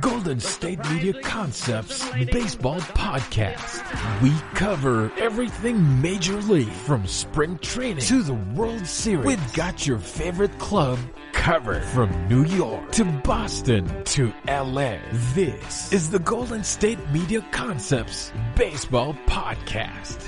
Golden State Media Concepts Baseball Podcast. We cover everything Major League, from spring training to the World Series. We've got your favorite club covered, from New York to Boston to LA. This is the Golden State Media Concepts Baseball Podcast.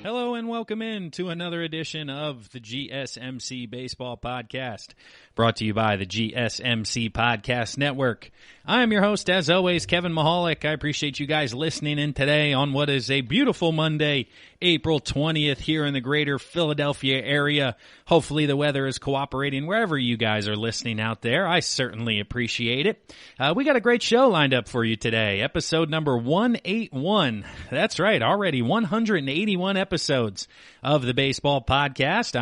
Hello and welcome in to another edition of the GSMC Baseball Podcast, brought to you by the GSMC Podcast Network. I'm your host, as always, Kevin Mahalik. I appreciate you guys listening in today on what is a beautiful Monday, April 20th here in the greater Philadelphia area. Hopefully the weather is cooperating wherever you guys are listening out there. I certainly appreciate it. We got a great show lined up for you today. Episode number 181. That's right, already 181 episodes of the Baseball Podcast.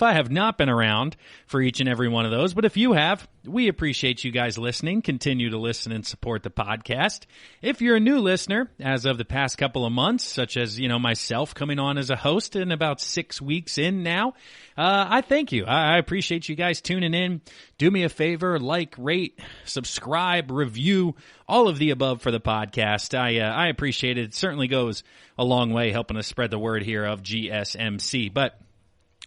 I have not been around for each and every one of those, but if you have, we appreciate you guys listening. Continue to listen and support the podcast. If you're a new listener, as of the past couple of months, such as, myself coming on as a host in about 6 weeks in now, I thank you. I appreciate you guys tuning in. Do me a favor, like, rate, subscribe, review, all of the above for the podcast. I appreciate it. It certainly goes a long way helping us spread the word here of GSMC. But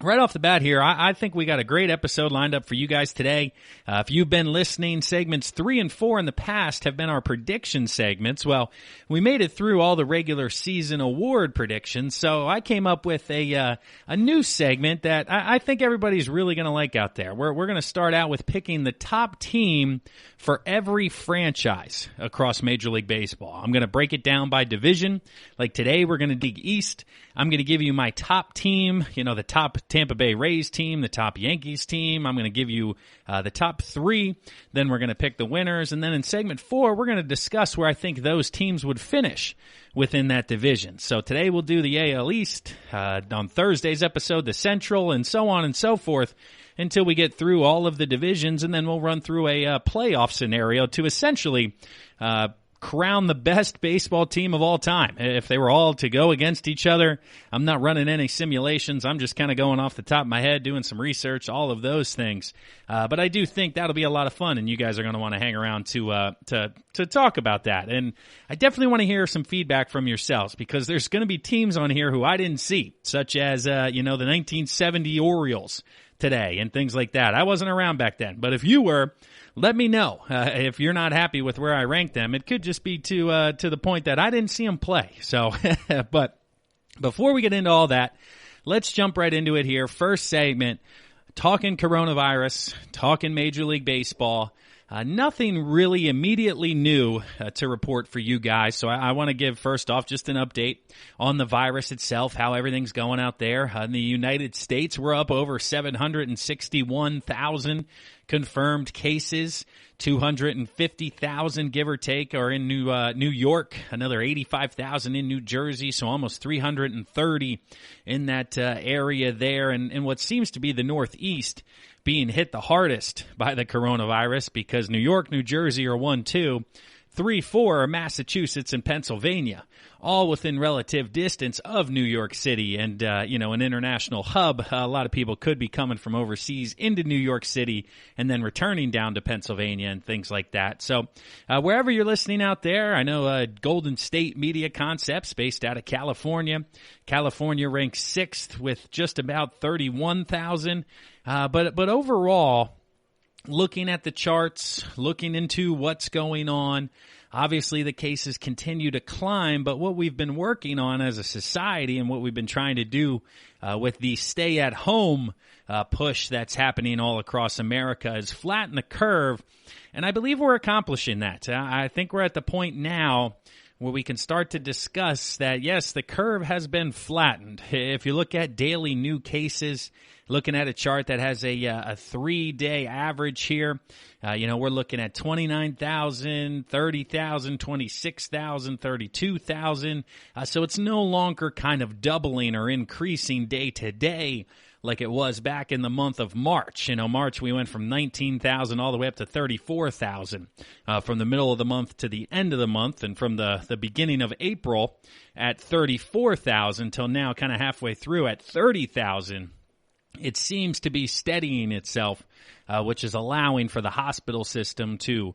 right off the bat here, I think we got a great episode lined up for you guys today. If you've been listening, segments 3 and 4 in the past have been our prediction segments. Well, we made it through all the regular season award predictions, so I came up with a new segment that I think everybody's really going to like out there. We're going to start out with picking the top team for every franchise across Major League Baseball. I'm going to break it down by division. Like today, we're going to dig east. I'm going to give you my top team, the top Tampa Bay Rays team, the top Yankees team. I'm going to give you the top 3. Then we're going to pick the winners. And then in segment 4, we're going to discuss where I think those teams would finish within that division. So today we'll do the AL East. On Thursday's episode, the Central, and so on and so forth, until we get through all of the divisions, and then we'll run through a playoff scenario to essentially crown the best baseball team of all time. If they were all to go against each other, I'm not running any simulations. I'm just kind of going off the top of my head, doing some research, all of those things. But I do think that'll be a lot of fun, and you guys are going to want to hang around to talk about that. And I definitely want to hear some feedback from yourselves, because there's going to be teams on here who I didn't see, such as the 1970 Orioles today and things like that. I wasn't around back then, but if you were, let me know. If you're not happy with where I rank them, it could just be to the point that I didn't see them play. So, but before we get into all that, let's jump right into it here. First segment, talking coronavirus, talking Major League Baseball. Nothing really immediately new to report for you guys, so I want to give first off just an update on the virus itself, how everything's going out there. In the United States, we're up over 761,000 confirmed cases. 250,000, give or take, are in New York, another 85,000 in New Jersey, so almost 330 in that area there. And what seems to be the Northeast being hit the hardest by the coronavirus, because New York, New Jersey are 1, 2, 3, 4 are Massachusetts and Pennsylvania, all within relative distance of New York City and, an international hub. A lot of people could be coming from overseas into New York City and then returning down to Pennsylvania and things like that. So wherever you're listening out there, I know Golden State Media Concepts, based out of California. California ranks 6th with just about 31,000. But overall, looking at the charts, looking into what's going on, obviously the cases continue to climb, but what we've been working on as a society and what we've been trying to do with the stay-at-home push that's happening all across America is flatten the curve, and I believe we're accomplishing that. I think we're at the point now where we can start to discuss that, yes, the curve has been flattened. If you look at daily new cases, looking at a chart that has a 3-day average here, we're looking at 29,000, 30,000, 26,000, 32,000. So it's no longer kind of doubling or increasing day to day like it was back in the month of March. March we went from 19,000 all the way up to 34,000 from the middle of the month to the end of the month, and from the beginning of April at 34,000 till now kind of halfway through at 30,000. It seems to be steadying itself, which is allowing for the hospital system to,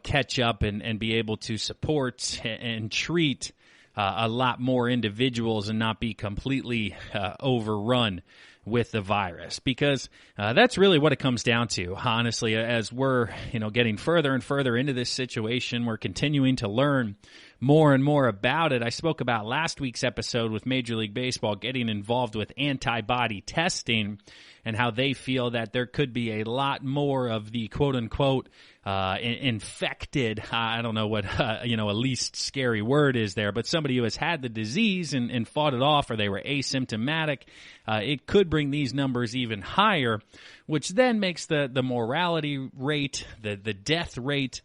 catch up and be able to support and treat a lot more individuals and not be completely overrun with the virus, because that's really what it comes down to. Honestly, as we're, getting further and further into this situation, we're continuing to learn more and more about it. I spoke about last week's episode with Major League Baseball getting involved with antibody testing and how they feel that there could be a lot more of the quote-unquote infected, I don't know what, a least scary word is there, but somebody who has had the disease and fought it off, or they were asymptomatic, it could bring these numbers even higher, which then makes the mortality rate, the death rate,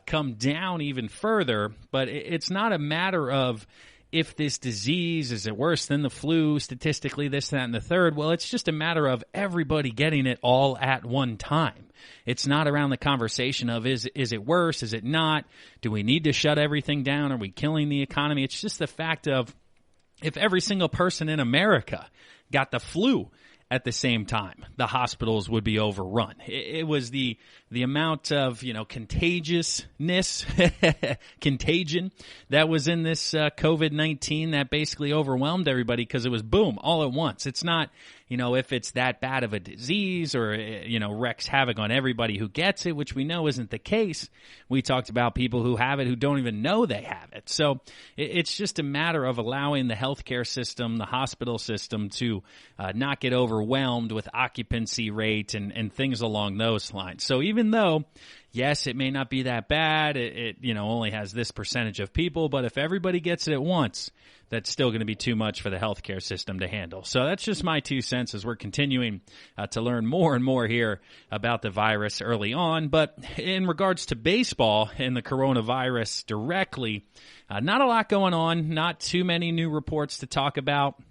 come down even further. But it's not a matter of if this disease, is it worse than the flu, statistically this, that, and the third. Well, it's just a matter of everybody getting it all at one time. It's not around the conversation of is it worse, is it not, do we need to shut everything down, are we killing the economy? It's just the fact of if every single person in America got the flu at the same time, the hospitals would be overrun. It was the amount of, contagiousness, contagion that was in this COVID-19 that basically overwhelmed everybody, because it was boom, all at once. It's not, if it's that bad of a disease or, wreaks havoc on everybody who gets it, which we know isn't the case. We talked about people who have it who don't even know they have it. So it's just a matter of allowing the healthcare system, the hospital system to not get overwhelmed with occupancy rate and things along those lines. So even though, yes, it may not be that bad, it only has this percentage of people, but if everybody gets it at once, that's still going to be too much for the healthcare system to handle. So that's just my 2 cents as we're continuing to learn more and more here about the virus early on. But in regards to baseball and the coronavirus directly, not a lot going on, not too many new reports to talk about.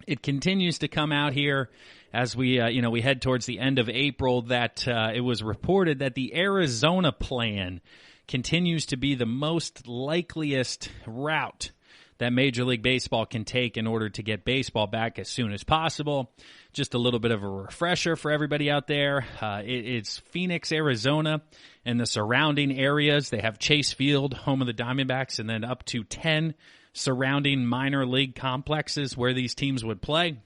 It continues to come out here as we head towards the end of April that it was reported that the Arizona plan continues to be the most likeliest route that Major League Baseball can take in order to get baseball back as soon as possible. Just a little bit of a refresher for everybody out there. It's Phoenix, Arizona, and the surrounding areas. They have Chase Field, home of the Diamondbacks, and then up to 10 surrounding minor league complexes where these teams would play.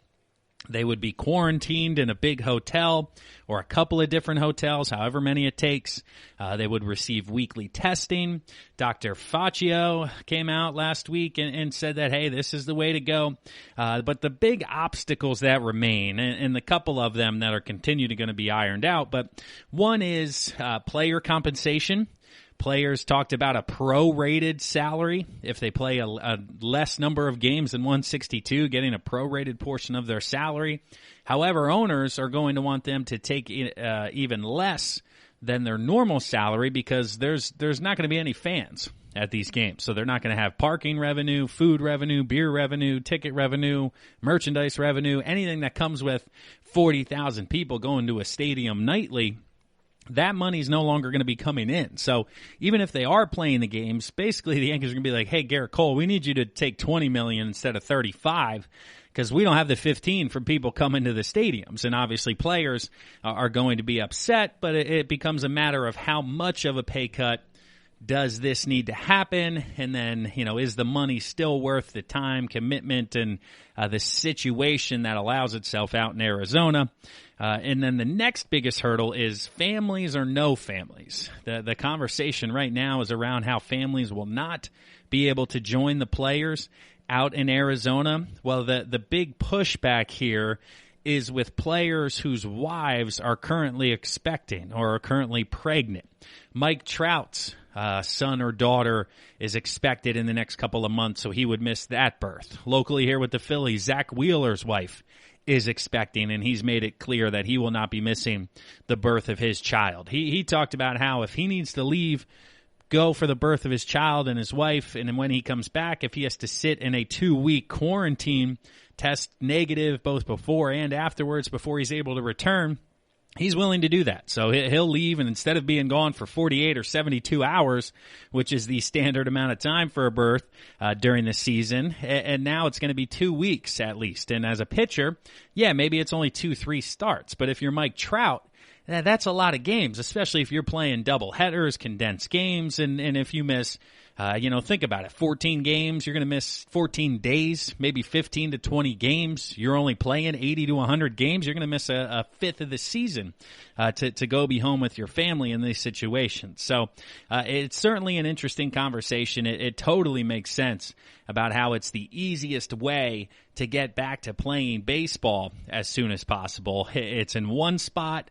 They would be quarantined in a big hotel or a couple of different hotels, however many it takes. They would receive weekly testing. Dr. Fauci came out last week and said that, hey, this is the way to go. But the big obstacles that remain, and the couple of them that are continuing to be ironed out, but one is player compensation. Players talked about a prorated salary if they play a less number of games than 162, getting a prorated portion of their salary. However, owners are going to want them to take even less than their normal salary because there's not going to be any fans at these games. So they're not going to have parking revenue, food revenue, beer revenue, ticket revenue, merchandise revenue, anything that comes with 40,000 people going to a stadium nightly. That money's no longer going to be coming in. So even if they are playing the games, basically the Yankees are going to be like, hey, Garrett Cole, we need you to take $20 million instead of $35 because we don't have the 15 from people coming to the stadiums. And obviously players are going to be upset, but it becomes a matter of how much of a pay cut does this need to happen? And then, is the money still worth the time, commitment, and the situation that allows itself out in Arizona? And then the next biggest hurdle is families or no families. The conversation right now is around how families will not be able to join the players out in Arizona. Well, the big pushback here is with players whose wives are currently expecting or are currently pregnant. Mike Trout's son or daughter is expected in the next couple of months, so he would miss that birth. Locally here with the Phillies, Zach Wheeler's wife is expecting, and he's made it clear that he will not be missing the birth of his child. He talked about how if he needs to leave, go for the birth of his child and his wife, and then when he comes back, if he has to sit in a 2-week quarantine, test negative both before and afterwards before he's able to return, he's willing to do that. So he'll leave, and instead of being gone for 48 or 72 hours, which is the standard amount of time for a birth during the season, and now it's going to be 2 weeks at least. And as a pitcher, yeah, maybe it's only 2-3 starts. But if you're Mike Trout, that's a lot of games, especially if you're playing double headers, condensed games, and if you miss, think about it, 14 games, you're going to miss 14 days, maybe 15 to 20 games. You're only playing 80 to 100 games. You're going to miss a fifth of the season to go be home with your family in these situations. So it's certainly an interesting conversation. It totally makes sense about how it's the easiest way to get back to playing baseball as soon as possible. It's in one spot.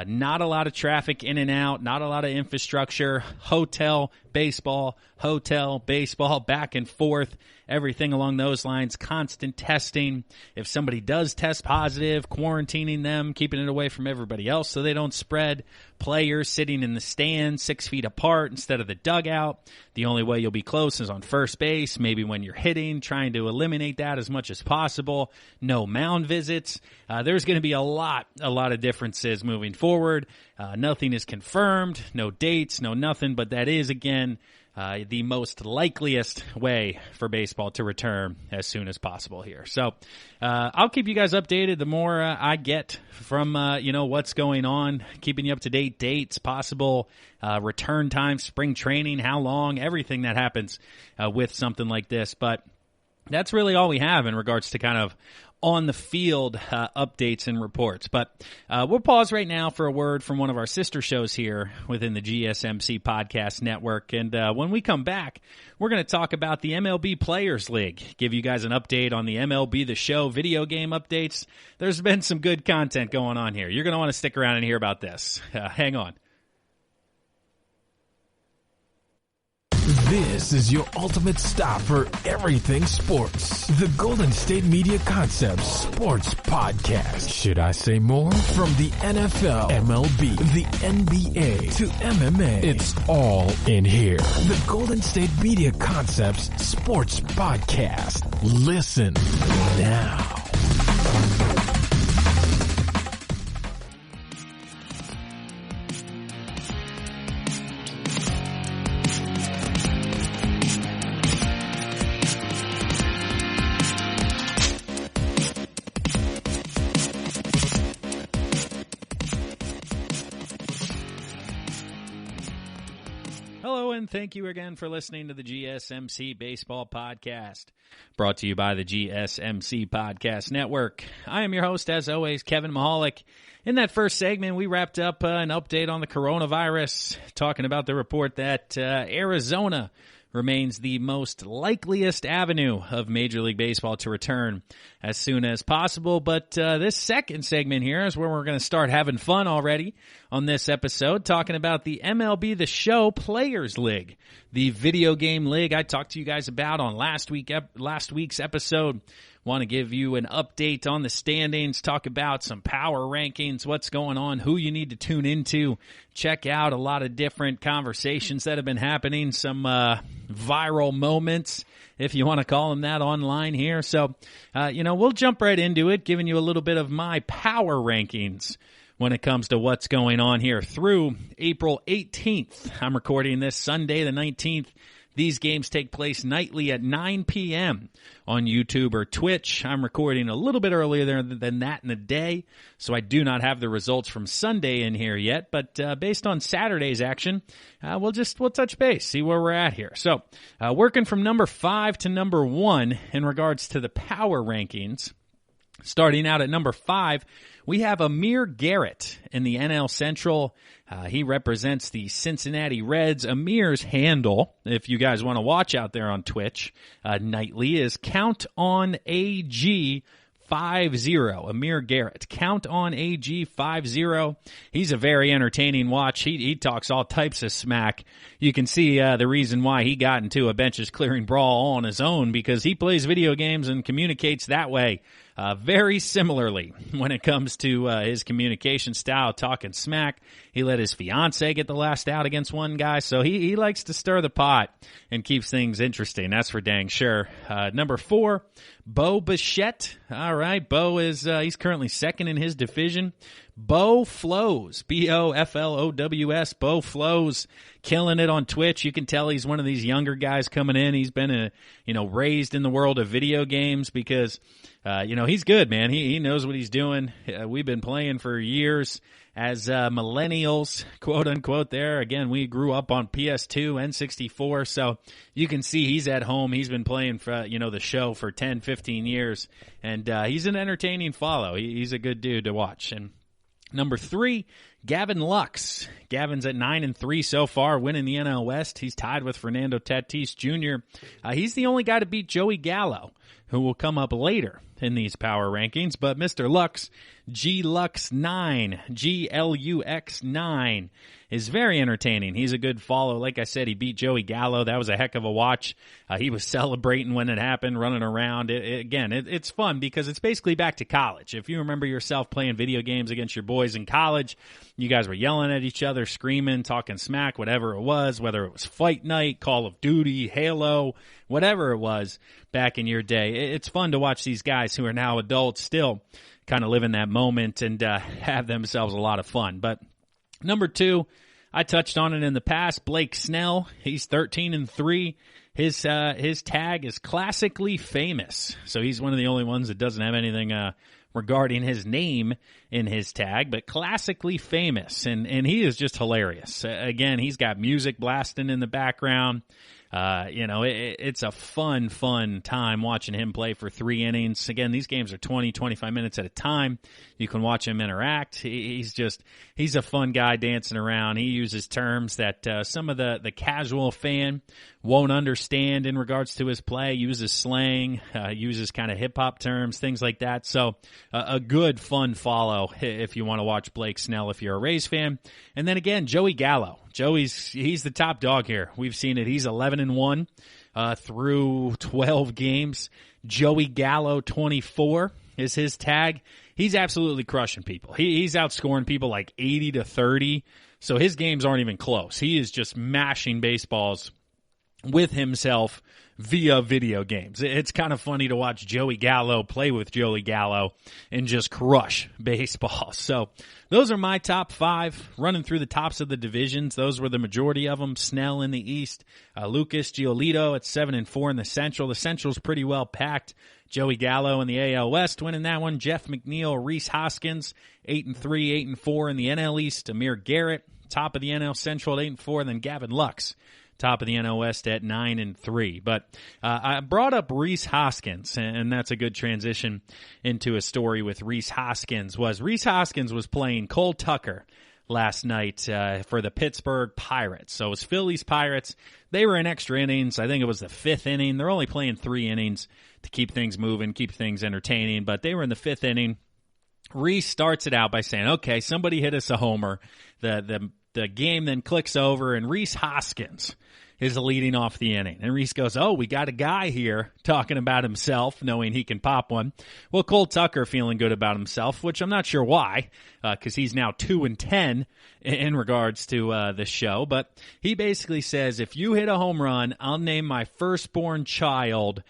Not a lot of traffic in and out, not a lot of infrastructure, hotel, baseball, back and forth, everything along those lines, constant testing. If somebody does test positive, quarantining them, keeping it away from everybody else so they don't spread. Players sitting in the stands 6 feet apart instead of the dugout. The only way you'll be close is on first base, maybe when you're hitting, trying to eliminate that as much as possible. No mound visits. There's going to be a lot of differences moving forward. Nothing is confirmed, no dates, no nothing, but that is, again, the most likeliest way for baseball to return as soon as possible here. So I'll keep you guys updated the more I get from what's going on, keeping you up to date, dates, possible return time, spring training, how long, everything that happens with something like this. But that's really all we have in regards to kind of on the field updates and reports. But we'll pause right now for a word from one of our sister shows here within the GSMC podcast network. And when we come back, we're going to talk about the MLB Players League, give you guys an update on the MLB The Show video game updates. There's been some good content going on here. You're going to want to stick around and hear about this. Hang on. This is your ultimate stop for everything sports. The Golden State Media Concepts Sports Podcast. Should I say more? From the NFL, MLB, the NBA, to MMA, it's all in here. The Golden State Media Concepts Sports Podcast. Listen now. And thank you again for listening to the GSMC Baseball Podcast, brought to you by the GSMC Podcast Network. I am your host, as always, Kevin Mahalik. In that first segment, we wrapped up an update on the coronavirus, talking about the report that Arizona remains the most likeliest avenue of Major League Baseball to return as soon as possible. But this second segment here is where we're going to start having fun already on this episode, talking about the MLB The Show Players League, the video game league I talked to you guys about on last week's episode. Want to give you an update on the standings, talk about some power rankings, what's going on, who you need to tune into, check out a lot of different conversations that have been happening, some viral moments, if you want to call them that, online here. So, we'll jump right into it, giving you a little bit of my power rankings when it comes to what's going on here through April 18th. I'm recording this Sunday the 19th. These games take place nightly at 9 p.m. on YouTube or Twitch. I'm recording a little bit earlier than that in the day, so I do not have the results from Sunday in here yet. But based on Saturday's action, we'll touch base, see where we're at here. So working from number 5 to number 1 in regards to the power rankings. Starting out at number 5, we have Amir Garrett in the NL Central. He represents the Cincinnati Reds. Amir's handle, if you guys want to watch out there on Twitch nightly, is CountOnAG5 5-0. Amir Garrett. Count on AG 5-0. He's a very entertaining watch. He talks all types of smack. You can see the reason why he got into a benches clearing brawl all on his own, because he plays video games and communicates that way. Very similarly when it comes to his communication style, talking smack. He let his fiance get the last out against one guy, so he likes to stir the pot and keeps things interesting. That's for dang sure. Number 4, Bo Bichette. All right, Bo is he's currently second in his division. Bo Flows, B-O-F-L-O-W-S, Bo Flows, killing it on Twitch. You can tell he's one of these younger guys coming in. He's been raised in the world of video games because he's good, man. He knows what he's doing. We've been playing for years as millennials, quote unquote there. Again, we grew up on PS2, N64, so you can see he's at home. He's been playing for, the show for 10, 15 years, and he's an entertaining follow. He's a good dude to watch. And number 3, Gavin Lux. Gavin's at 9-3 so far, winning the NL West. He's tied with Fernando Tatis Jr. He's the only guy to beat Joey Gallo, who will come up later in these power rankings. But Mr. Lux, G-Lux9, G-L-U-X-9, is very entertaining. He's a good follow. Like I said, he beat Joey Gallo. That was a heck of a watch. He was celebrating when it happened, running around. It's fun because it's basically back to college. If you remember yourself playing video games against your boys in college, you guys were yelling at each other, screaming, talking smack, whatever it was, whether it was Fight Night, Call of Duty, Halo, whatever it was back in your day. It's fun to watch these guys who are now adults still kind of live in that moment and have themselves a lot of fun. But number 2, I touched on it in the past, Blake Snell. He's 13-3. His tag is classically famous. So he's one of the only ones that doesn't have anything regarding his name in his tag, but classically famous. And he is just hilarious. Again, he's got music blasting in the background. It's a fun time watching him play for 3 innings. Again, these games are 20, 25 minutes at a time. You can watch him interact. He's a fun guy dancing around. He uses terms that some of the casual fan won't understand in regards to his play. Uses slang, uses kind of hip-hop terms, things like that. So a good, fun follow if you want to watch Blake Snell if you're a Rays fan. And then again, Joey Gallo. He's the top dog here. We've seen it. He's 11-1 through 12 games. Joey Gallo 24 is his tag. He's absolutely crushing people. He's outscoring people like 80-30. So his games aren't even close. He is just mashing baseballs with himself via video games. It's kind of funny to watch Joey Gallo play with Joey Gallo and just crush baseball. So those are my top 5 running through the tops of the divisions. Those were the majority of them. Snell in the East, Lucas Giolito at 7-4 in the Central. The Central's pretty well packed. Joey Gallo in the AL West winning that one. Jeff McNeil, Rhys Hoskins, 8-3, 8-4 in the NL East. Amir Garrett, top of the NL Central at 8-4. And then Gavin Lux, top of the NL West at 9-3. But I brought up Rhys Hoskins, and that's a good transition into a story with Rhys Hoskins. Rhys Hoskins was playing Cole Tucker last night for the Pittsburgh Pirates. So it was Phillies Pirates. They were in extra innings. I think it was the 5th inning. They're only playing 3 innings to keep things moving, keep things entertaining. But they were in the 5th inning. Rhys starts it out by saying, okay, somebody hit us a homer. The game then clicks over, and Rhys Hoskins is leading off the inning. And Rhys goes, oh, we got a guy here talking about himself, knowing he can pop one. Well, Cole Tucker feeling good about himself, which I'm not sure why, because he's now 2-10 in regards to the show. But he basically says, if you hit a home run, I'll name my firstborn child.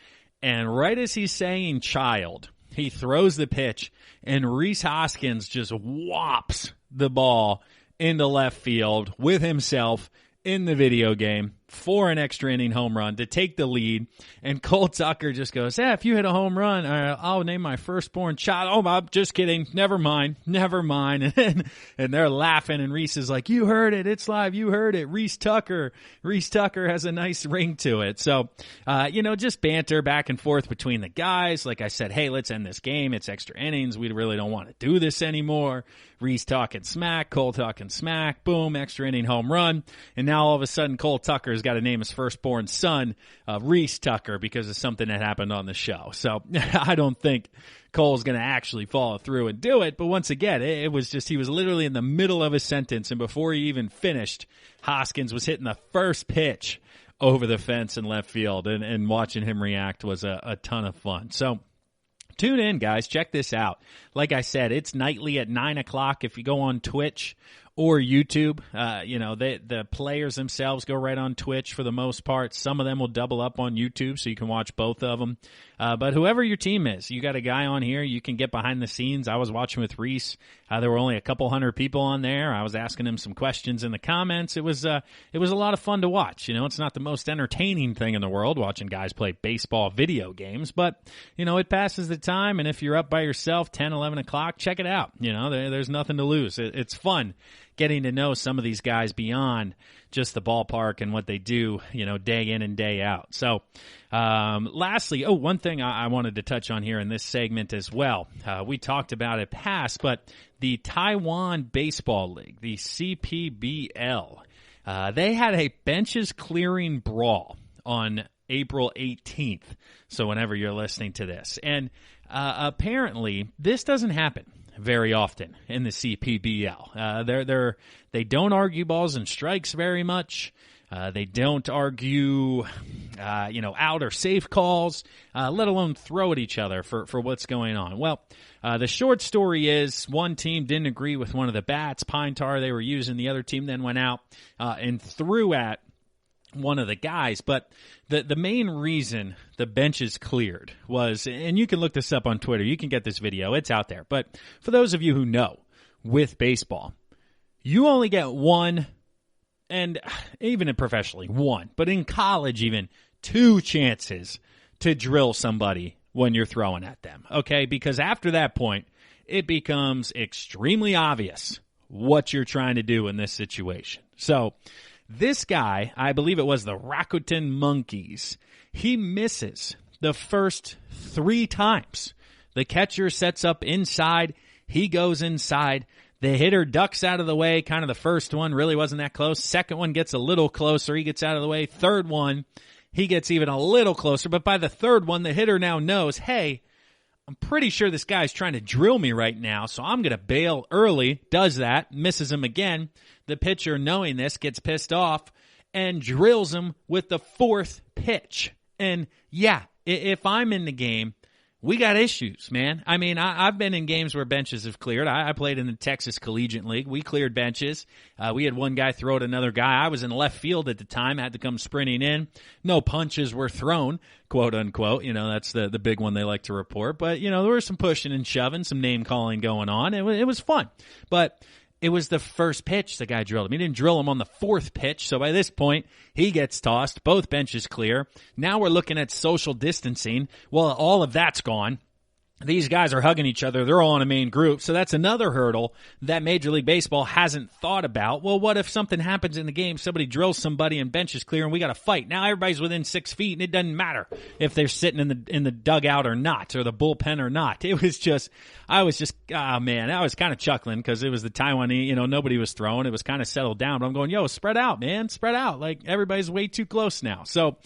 And right as he's saying child, he throws the pitch, and Rhys Hoskins just whops the ball into left field with himself in the video game for an extra inning home run to take the lead. And Cole Tucker just goes, if you hit a home run, I'll name my firstborn child. Oh, I'm just kidding. Never mind. And they're laughing, and Rhys is like, you heard it. It's live. You heard it. Rhys Tucker. Rhys Tucker has a nice ring to it. So, just banter back and forth between the guys. Like I said, hey, let's end this game. It's extra innings. We really don't want to do this anymore. Rhys talking smack, Cole talking smack. Boom, extra inning home run. And now all of a sudden Cole Tucker Tucker's got to name his firstborn son Reese Tucker because of something that happened on the show. So I don't think Cole's going to actually follow through and do it. But once again, it was just, he was literally in the middle of a sentence, and before he even finished, Hoskins was hitting the first pitch over the fence in left field, and watching him react was a ton of fun. So tune in, guys. Check this out. Like I said, it's nightly at 9 o'clock. If you go on Twitch or YouTube, the players themselves go right on Twitch for the most part. Some of them will double up on YouTube, so you can watch both of them. But whoever your team is, you got a guy on here, you can get behind the scenes. I was watching with Reese. There were only a couple hundred people on there. I was asking him some questions in the comments. It was a lot of fun to watch. It's not the most entertaining thing in the world watching guys play baseball video games, but, it passes the time. And if you're up by yourself 10, 11 o'clock, check it out. There's nothing to lose. It's fun getting to know some of these guys beyond just the ballpark and what they do, day in and day out. So, lastly, one thing I wanted to touch on here in this segment as well. We talked about it past, but the Taiwan Baseball League, the CPBL, they had a benches clearing brawl on April 18th. So whenever you're listening to this. And apparently this doesn't happen very often in the CPBL. They don't argue balls and strikes very much. They don't argue, out or safe calls, let alone throw at each other for what's going on. Well, the short story is one team didn't agree with one of the bats, pine tar they were using. The other team then went out and threw at one of the guys. But the main reason the benches cleared was, and you can look this up on Twitter, you can get this video, it's out there. But for those of you who know, with baseball, you only get one, and even in professionally, one, but in college even, 2 chances to drill somebody when you're throwing at them, okay? Because after that point, it becomes extremely obvious what you're trying to do in this situation. So this guy, I believe it was the Rakuten Monkeys, he misses the first 3 times. The catcher sets up inside, he goes inside, the hitter ducks out of the way, kind of the first one really wasn't that close. Second one gets a little closer, he gets out of the way. Third one, he gets even a little closer, but by the third one, the hitter now knows, hey, I'm pretty sure this guy's trying to drill me right now, so I'm going to bail early. Does that, misses him again. The pitcher, knowing this, gets pissed off and drills him with the 4th pitch. And yeah, if I'm in the game, we got issues, man. I mean, I've been in games where benches have cleared. I played in the Texas Collegiate League. We cleared benches. We had one guy throw at another guy. I was in left field at the time, had to come sprinting in. No punches were thrown, quote unquote. That's the big one they like to report. But, there was some pushing and shoving, some name calling going on. It was fun. But it was the first pitch the guy drilled him. He didn't drill him on the 4th pitch. So by this point, he gets tossed. Both benches clear. Now we're looking at social distancing. Well, all of that's gone. These guys are hugging each other. They're all in a main group. So that's another hurdle that Major League Baseball hasn't thought about. Well, what if something happens in the game, somebody drills somebody and bench is clear and we got to fight? Now everybody's within 6 feet and it doesn't matter if they're sitting in the dugout or not, or the bullpen or not. I was kind of chuckling because it was the Taiwanese, nobody was throwing. It was kind of settled down. But I'm going, spread out, man. Spread out. Like everybody's way too close now. So,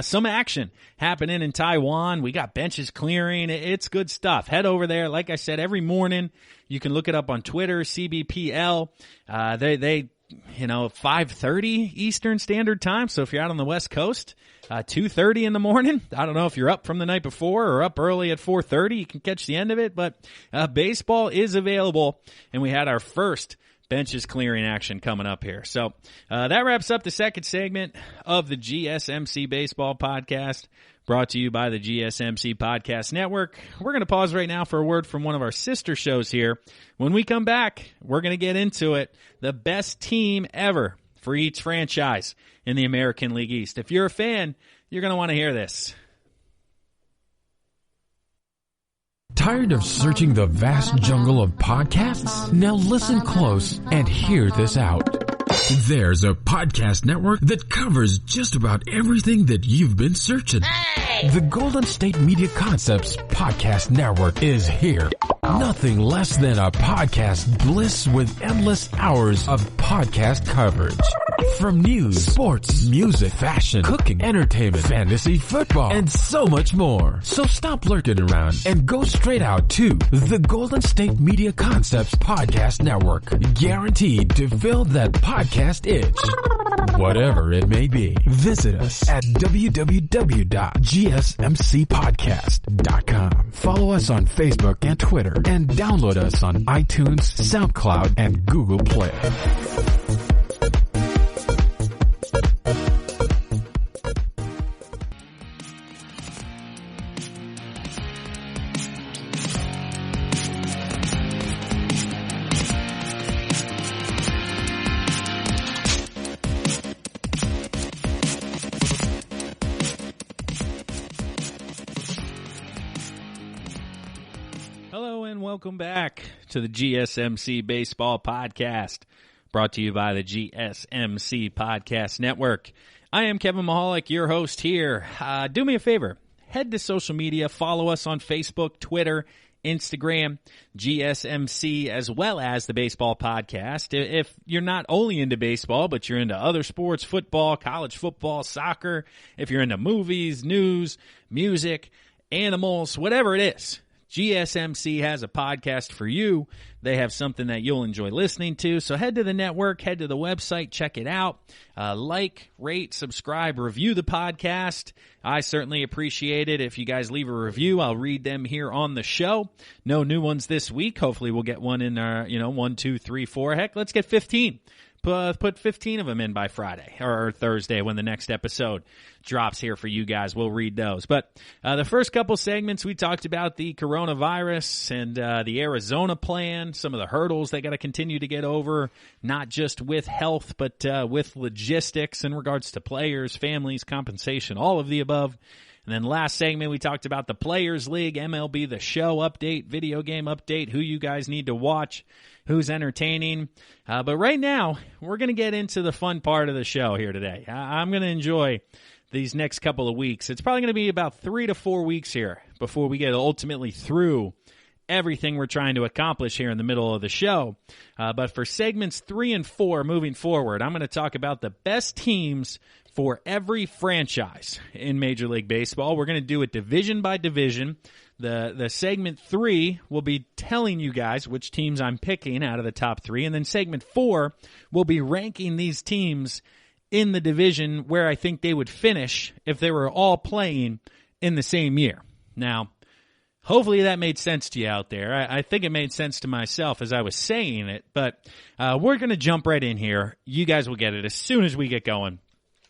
some action happening in Taiwan. We got benches clearing. It's good stuff. Head over there. Like I said, every morning you can look it up on Twitter, CBPL. They 5:30 Eastern Standard Time. So if you're out on the West Coast, 2:30 in the morning. I don't know if you're up from the night before or up early at 4:30. You can catch the end of it, but baseball is available, and we had our first benches clearing action coming up here. So that wraps up the second segment of the GSMC Baseball Podcast, brought to you by the GSMC Podcast Network. We're going to pause right now for a word from one of our sister shows here. When we come back, we're going to get into it. The best team ever for each franchise in the American League East. If you're a fan, you're going to want to hear this. Tired of searching the vast jungle of podcasts? Now listen close and hear this out. There's a podcast network that covers just about everything that you've been searching. Hey! The Golden State Media Concepts Podcast Network is here. Nothing less than a podcast bliss with endless hours of podcast coverage. From news, sports, music, fashion, cooking, entertainment, fantasy, football, and so much more. So stop lurking around and go straight out to the Golden State Media Concepts Podcast Network. Guaranteed to fill that podcast itch. Whatever it may be. Visit us at www.gsmcpodcast.com. Follow us on Facebook and Twitter, and download us on iTunes, SoundCloud, and Google Play. Welcome back to the GSMC Baseball Podcast, brought to you by the GSMC Podcast Network. I am Kevin Mahalik, your host here. Do me a favor, head to social media, follow us on Facebook, Twitter, Instagram, GSMC, as well as the Baseball Podcast. If you're not only into baseball, but you're into other sports, football, college football, soccer, if you're into movies, news, music, animals, whatever it is, GSMC has a podcast for you. They have something that you'll enjoy listening to. So head to the network, head to the website, check it out. Like, rate, subscribe, review the podcast. I certainly appreciate it. If you guys leave a review, I'll read them here on the show. No new ones this week. Hopefully we'll get one in our, 1, 2, 3, 4. Heck, let's get 15. Put 15 of them in by Friday or Thursday when the next episode drops here for you guys. We'll read those. But the first couple segments, we talked about the coronavirus and the Arizona plan, some of the hurdles they got to continue to get over, not just with health, but with logistics in regards to players, families, compensation, all of the above. And then last segment, we talked about the Players League, MLB The Show update, video game update, who you guys need to watch, who's entertaining. But right now, we're going to get into the fun part of the show here today. I'm going to enjoy these next couple of weeks. It's probably going to be about 3 to 4 weeks here before we get ultimately through everything we're trying to accomplish here in the middle of the show. But for segments 3 and 4 moving forward, I'm going to talk about the best teams for every franchise in Major League Baseball. We're going to do it division by division. The segment 3 will be telling you guys which teams I'm picking out of the top 3. And then segment 4 will be ranking these teams in the division where I think they would finish if they were all playing in the same year. Now, hopefully that made sense to you out there. I think it made sense to myself as I was saying it. But we're going to jump right in here. You guys will get it as soon as we get going.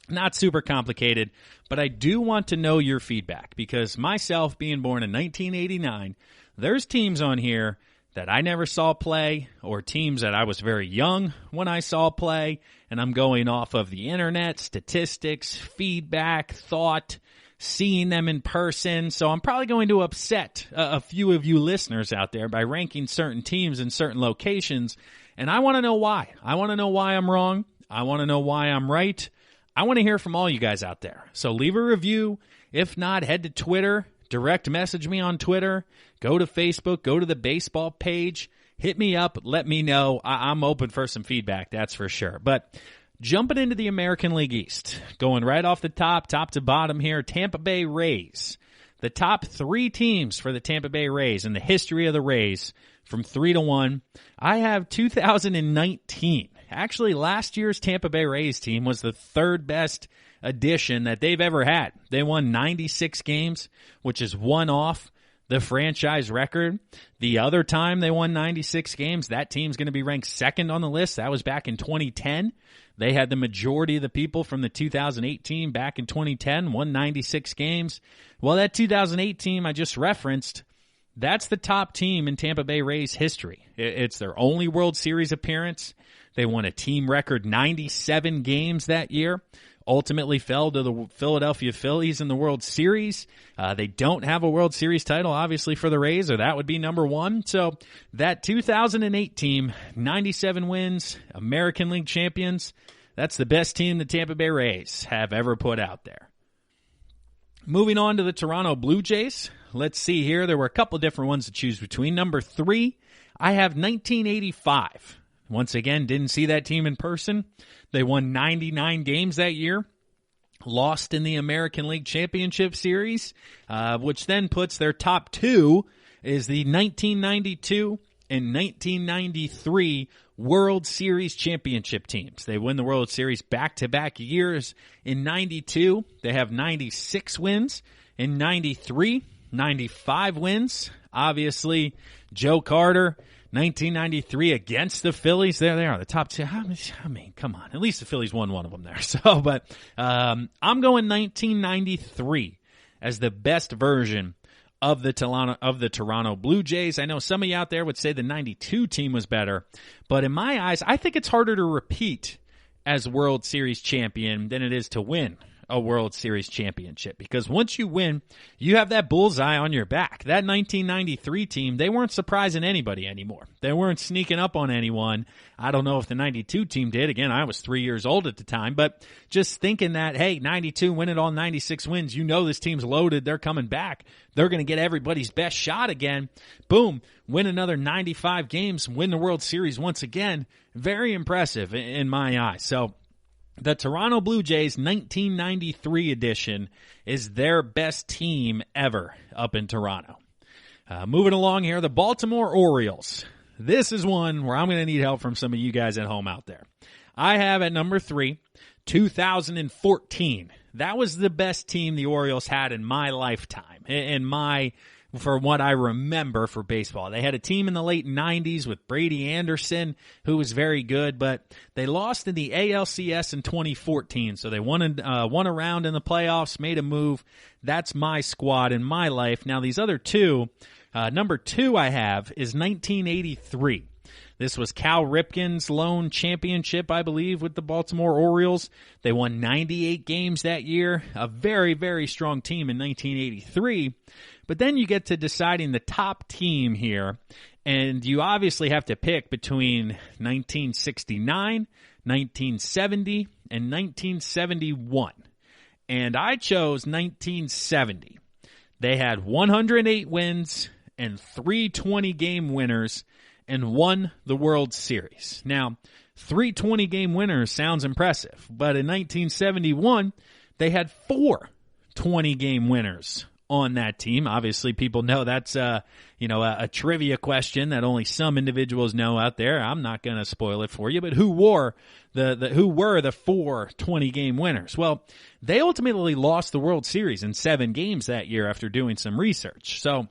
Not super complicated, but I do want to know your feedback because myself being born in 1989, there's teams on here that I never saw play or teams that I was very young when I saw play, and I'm going off of the internet, statistics, feedback, thought, seeing them in person. So I'm probably going to upset a few of you listeners out there by ranking certain teams in certain locations, and I want to know why. I want to know why I'm wrong. I want to know why I'm right. I want to hear from all you guys out there. So leave a review. If not, head to Twitter, direct message me on Twitter, go to Facebook, go to the baseball page, hit me up, let me know. I'm open for some feedback, that's for sure. But jumping into the American League East, going right off the top to bottom here, Tampa Bay Rays. The top 3 teams for the Tampa Bay Rays in the history of the Rays from 3 to 1. I have 2019. Actually, last year's Tampa Bay Rays team was the 3rd best addition that they've ever had. They won 96 games, which is one off the franchise record. The other time they won 96 games, that team's going to be ranked 2nd on the list. That was back in 2010. They had the majority of the people from the 2008 team back in 2010, won 96 games. Well, that 2008 team I just referenced, that's the top team in Tampa Bay Rays history. It's their only World Series appearance. They won a team record 97 games that year. Ultimately fell to the Philadelphia Phillies in the World Series. They don't have a World Series title, obviously, for the Rays, or that would be number 1. So that 2008 team, 97 wins, American League champions, that's the best team the Tampa Bay Rays have ever put out there. Moving on to the Toronto Blue Jays. Let's see here. There were a couple different ones to choose between. Number 3, I have 1985. Once again, didn't see that team in person. They won 99 games that year, lost in the American League Championship Series, which then puts their top two is the 1992 and 1993 World Series championship teams. They win the World Series back-to-back years. In 92, they have 96 wins. In 93, 95 wins. Obviously, Joe Carter, 1993 against the Phillies. There they are, the top two. I mean, come on. At least the Phillies won one of them there. But I'm going 1993 as the best version of the Toronto Blue Jays. I know some of you out there would say the 92 team was better, but in my eyes, I think it's harder to repeat as World Series champion than it is to win a World Series championship, because once you win, you have that bullseye on your back. That 1993 team, they weren't surprising anybody anymore. They weren't sneaking up on anyone. I don't know if the 92 team did. Again, I was 3 years old at the time, but just thinking that, hey, 92 winning all 96 wins, you know this team's loaded. They're coming back. They're going to get everybody's best shot again. Boom, win another 95 games, win the World Series once again. Very impressive in my eyes. So the Toronto Blue Jays 1993 edition is their best team ever up in Toronto. Moving along here, the Baltimore Orioles. This is one where I'm going to need help from some of you guys at home out there. I have at number 3, 2014. That was the best team the Orioles had in my lifetime, for what I remember for baseball. They had a team in the late 90s with Brady Anderson, who was very good, but they lost in the ALCS in 2014. So they won a round in the playoffs, made a move. That's my squad in my life. Now these other two, number 2 I have is 1983. This was Cal Ripken's lone championship, I believe, with the Baltimore Orioles. They won 98 games that year. A very, very strong team in 1983. But then you get to deciding the top team here, and you obviously have to pick between 1969, 1970, and 1971. And I chose 1970. They had 108 wins and 3 20-game winners and won the World Series. Now, 3 20-game winners sounds impressive, but in 1971, they had 4 20-game winners on that team. Obviously, people know that's a trivia question that only some individuals know out there. I'm not going to spoil it for you, but who were the 4 20-game winners? Well, they ultimately lost the World Series in 7 games that year after doing some research. So,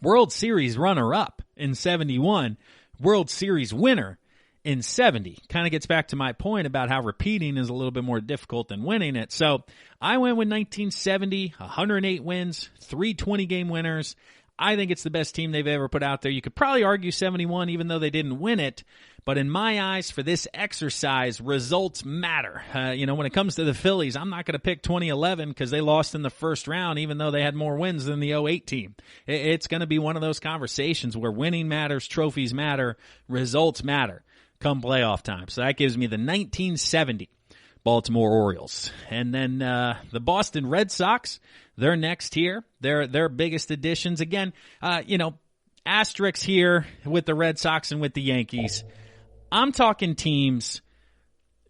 World Series runner-up in 71, World Series winner in 70. Kind of gets back to my point about how repeating is a little bit more difficult than winning it. So I went with 1970, 108 wins, 3 20-game winners. I think it's the best team they've ever put out there. You could probably argue 71, even though they didn't win it. But in my eyes, for this exercise, results matter. When it comes to the Phillies, I'm not going to pick 2011 because they lost in the first round, even though they had more wins than the 08 team. It's going to be one of those conversations where winning matters, trophies matter, results matter come playoff time. So that gives me the 1970 Baltimore Orioles. And then the Boston Red Sox, they're next here. Their biggest additions. Again, asterisks here with the Red Sox and with the Yankees. I'm talking teams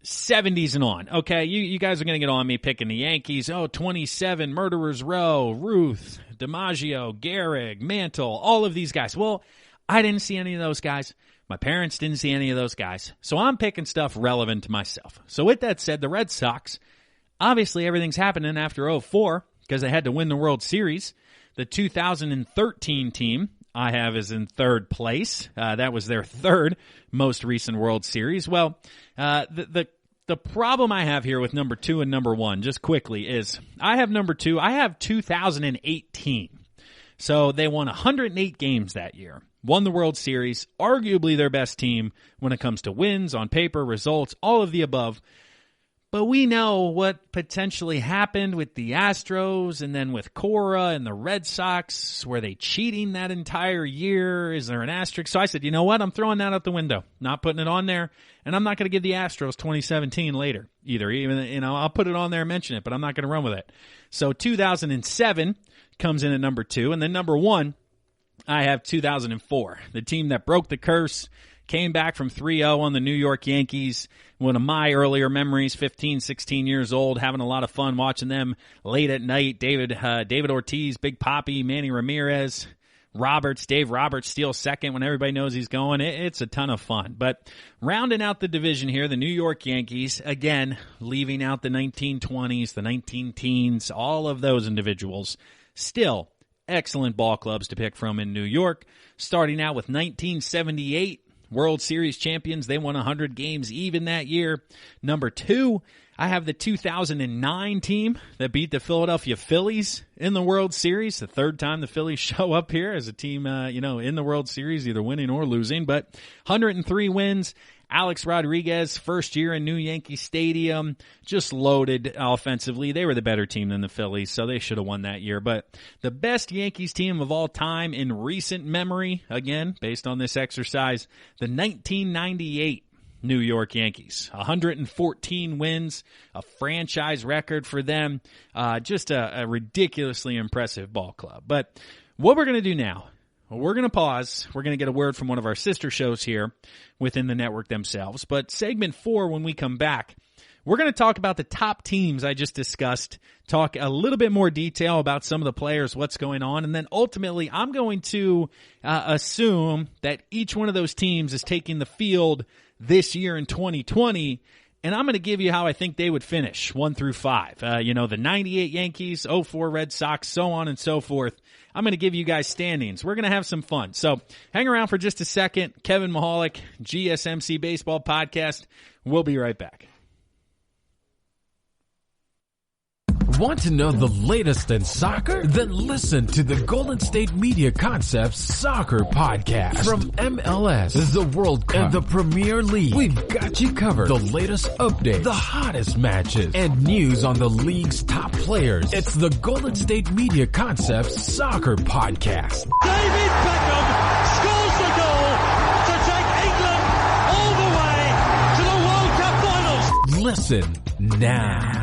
70s and on. Okay, you guys are going to get on me picking the Yankees. 27, Murderers Row, Ruth, DiMaggio, Gehrig, Mantle, all of these guys. Well, I didn't see any of those guys. My parents didn't see any of those guys. So I'm picking stuff relevant to myself. So with that said, the Red Sox, obviously everything's happening after 04 because they had to win the World Series. The 2013 team I have is in 3rd place. That was their 3rd most recent World Series. Well, the problem I have here with number 2 and number 1, just quickly, is I have number 2. I have 2018. So they won 108 games that year. Won the World Series, arguably their best team when it comes to wins, on paper, results, all of the above. But we know what potentially happened with the Astros and then with Cora and the Red Sox. Were they cheating that entire year? Is there an asterisk? So I said, you know what? I'm throwing that out the window. Not putting it on there. And I'm not going to give the Astros 2017 later either. Even, I'll put it on there and mention it, but I'm not going to run with it. So 2007 comes in at number 2. And then number 1, I have 2004, the team that broke the curse, came back from 3-0 on the New York Yankees. One of my earlier memories, 15, 16 years old, having a lot of fun watching them late at night. David Ortiz, Big Papi, Manny Ramirez, Dave Roberts steals second when everybody knows he's going. It's a ton of fun. But rounding out the division here, the New York Yankees, again, leaving out the 1920s, the 19-teens, all of those individuals, still excellent ball clubs to pick from in New York. Starting out with 1978, World Series champions. They won 100 games even that year. Number 2, I have the 2009 team that beat the Philadelphia Phillies in the World Series. The third time the Phillies show up here as a team, in the World Series, either winning or losing. But 103 wins. Alex Rodriguez, first year in new Yankee Stadium, just loaded offensively. They were the better team than the Phillies, so they should have won that year. But the best Yankees team of all time in recent memory, again, based on this exercise, the 1998 New York Yankees. 114 wins, a franchise record for them. Just a ridiculously impressive ball club. But what we're going to do now, we're going to pause. We're going to get a word from one of our sister shows here within the network themselves. But segment 4, when we come back, we're going to talk about the top teams I just discussed, talk a little bit more detail about some of the players, what's going on, and then ultimately I'm going to assume that each one of those teams is taking the field this year in 2020, and I'm going to give you how I think they would finish, 1 through 5. The 98 Yankees, 04 Red Sox, so on and so forth. I'm going to give you guys standings. We're going to have some fun. So hang around for just a second. Kevin Mahalik, GSMC Baseball Podcast. We'll be right back. Want to know the latest in soccer? Then listen to the Golden State Media Concepts Soccer Podcast. From MLS, the World Cup, and the Premier League, we've got you covered. The latest updates, the hottest matches, and news on the league's top players. It's the Golden State Media Concepts Soccer Podcast. David Beckham scores the goal to take England all the way to the World Cup finals. Listen now.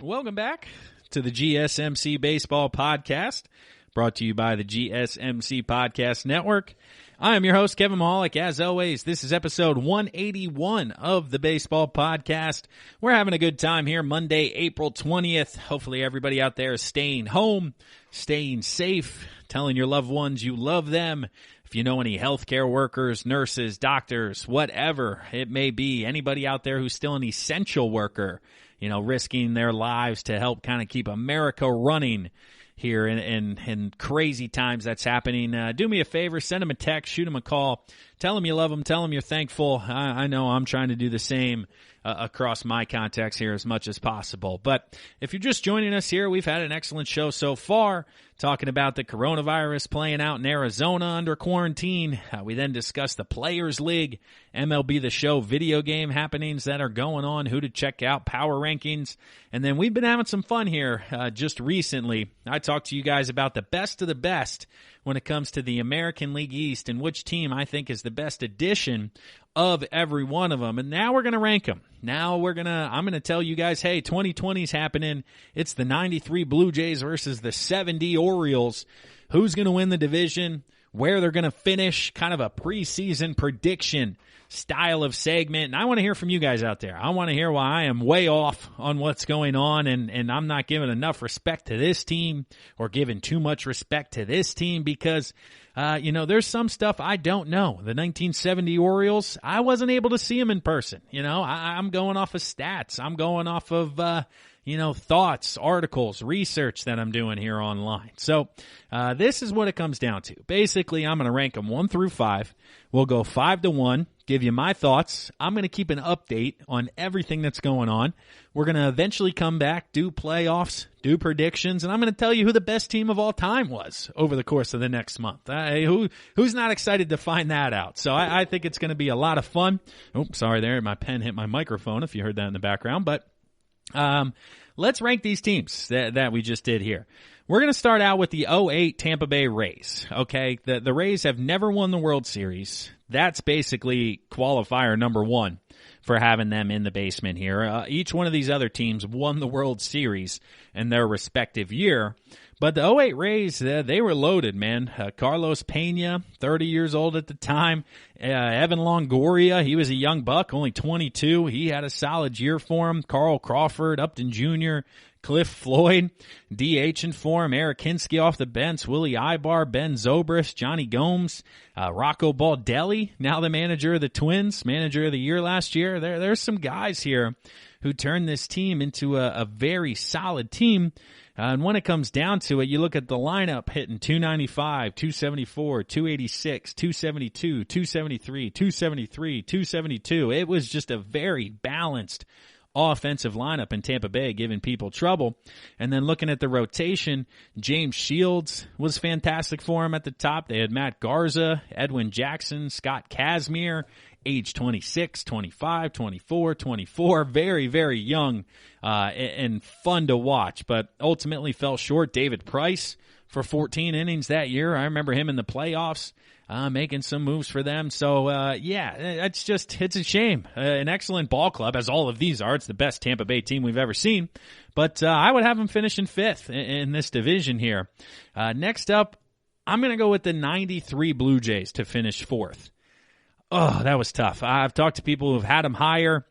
Welcome back to the GSMC Baseball Podcast, brought to you by the GSMC Podcast Network. I am your host, Kevin Mahalik. As always, this is episode 181 of the Baseball Podcast. We're having a good time here, Monday, April 20th. Hopefully everybody out there is staying home, staying safe, telling your loved ones you love them. If you know any healthcare workers, nurses, doctors, whatever it may be, anybody out there who's still an essential worker, risking their lives to help kind of keep America running here in crazy times that's happening. Do me a favor, send them a text, shoot them a call, tell them you love them, tell them you're thankful. I know I'm trying to do the same across my contacts here as much as possible. But if you're just joining us here, we've had an excellent show so far, talking about the coronavirus playing out in Arizona under quarantine. We then discussed the Players League, MLB The Show video game happenings that are going on, who to check out, power rankings. And then we've been having some fun here just recently. I talked to you guys about the best of the best when it comes to the American League East and which team I think is the best addition of every one of them. And now we're going to rank them. Now I'm going to tell you guys, hey, 2020 is happening. It's the 93 Blue Jays versus the 70 Orioles. Who's going to win the division? Where they're going to finish? Kind of a preseason prediction style of segment. And I want to hear from you guys out there. I want to hear why I am way off on what's going on and I'm not giving enough respect to this team or giving too much respect to this team because, there's some stuff I don't know. The 1970 Orioles, I wasn't able to see them in person. I'm going off of stats. I'm going off of, thoughts, articles, research that I'm doing here online. So, this is what it comes down to. Basically, I'm going to rank them 1 through 5. We'll go 5 to 1, give you my thoughts. I'm going to keep an update on everything that's going on. We're going to eventually come back, do playoffs, do predictions, and I'm going to tell you who the best team of all time was over the course of the next month. Who's not excited to find that out? So I think it's going to be a lot of fun. Oops, sorry there. My pen hit my microphone if you heard that in the background. But let's rank these teams that we just did here. We're going to start out with the 2008 Tampa Bay Rays, okay? The Rays have never won the World Series. That's basically qualifier number one for having them in the basement here. Each one of these other teams won the World Series in their respective year. But the 2008 Rays, they were loaded, man. Carlos Pena, 30 years old at the time. Evan Longoria, he was a young buck, only 22. He had a solid year for him. Carl Crawford, Upton Jr., Cliff Floyd, DHing for him, Eric Hinsky off the bench, Willie Ibar, Ben Zobrist, Johnny Gomes, Rocco Baldelli, now the manager of the Twins, manager of the year last year. There's some guys here who turned this team into a very solid team. And when it comes down to it, you look at the lineup hitting 295, 274, 286, 272, 273, 273, 272. It was just a very balanced offensive lineup in Tampa Bay, giving people trouble. And then looking at the rotation, James Shields was fantastic for him at the top. They had Matt Garza, Edwin Jackson, Scott Kazmir, age 26, 25, 24, 24. Very, very young and fun to watch, but ultimately fell short. David Price for 14 innings that year. I remember him in the playoffs. Making some moves for them. So, it's a shame. An excellent ball club, as all of these are. It's the best Tampa Bay team we've ever seen. But I would have them finishing fifth in this division here. Next up, I'm going to go with the 93 Blue Jays to finish fourth. Oh, that was tough. I've talked to people who've had them higher.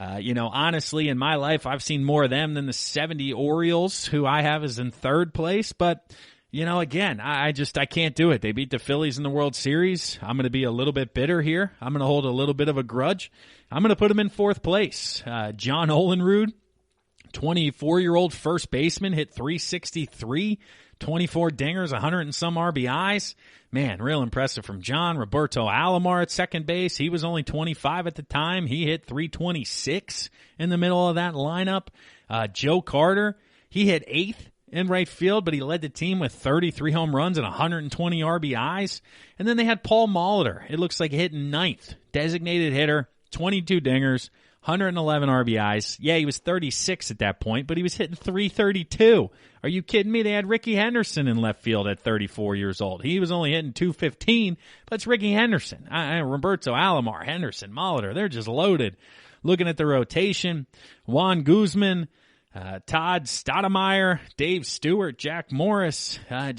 Honestly, in my life, I've seen more of them than the 70 Orioles, who I have as in third place. But again, I can't do it. They beat the Phillies in the World Series. I'm going to be a little bit bitter here. I'm going to hold a little bit of a grudge. I'm going to put them in fourth place. John Olenrud, 24-year-old first baseman, hit .363, 24 dingers, 100 and some RBIs. Man, real impressive from John. Roberto Alomar at second base. He was only 25 at the time. He hit .326 in the middle of that lineup. Joe Carter, he hit eighth in right field, but he led the team with 33 home runs and 120 RBIs. And then they had Paul Molitor. It looks like hitting ninth. Designated hitter, 22 dingers, 111 RBIs. Yeah, he was 36 at that point, but he was hitting .332. Are you kidding me? They had Ricky Henderson in left field at 34 years old. He was only hitting .215, but it's Ricky Henderson. Roberto Alomar, Henderson, Molitor, they're just loaded. Looking at the rotation, Juan Guzman, Todd Stoudemire, Dave Stewart, Jack Morris, Pat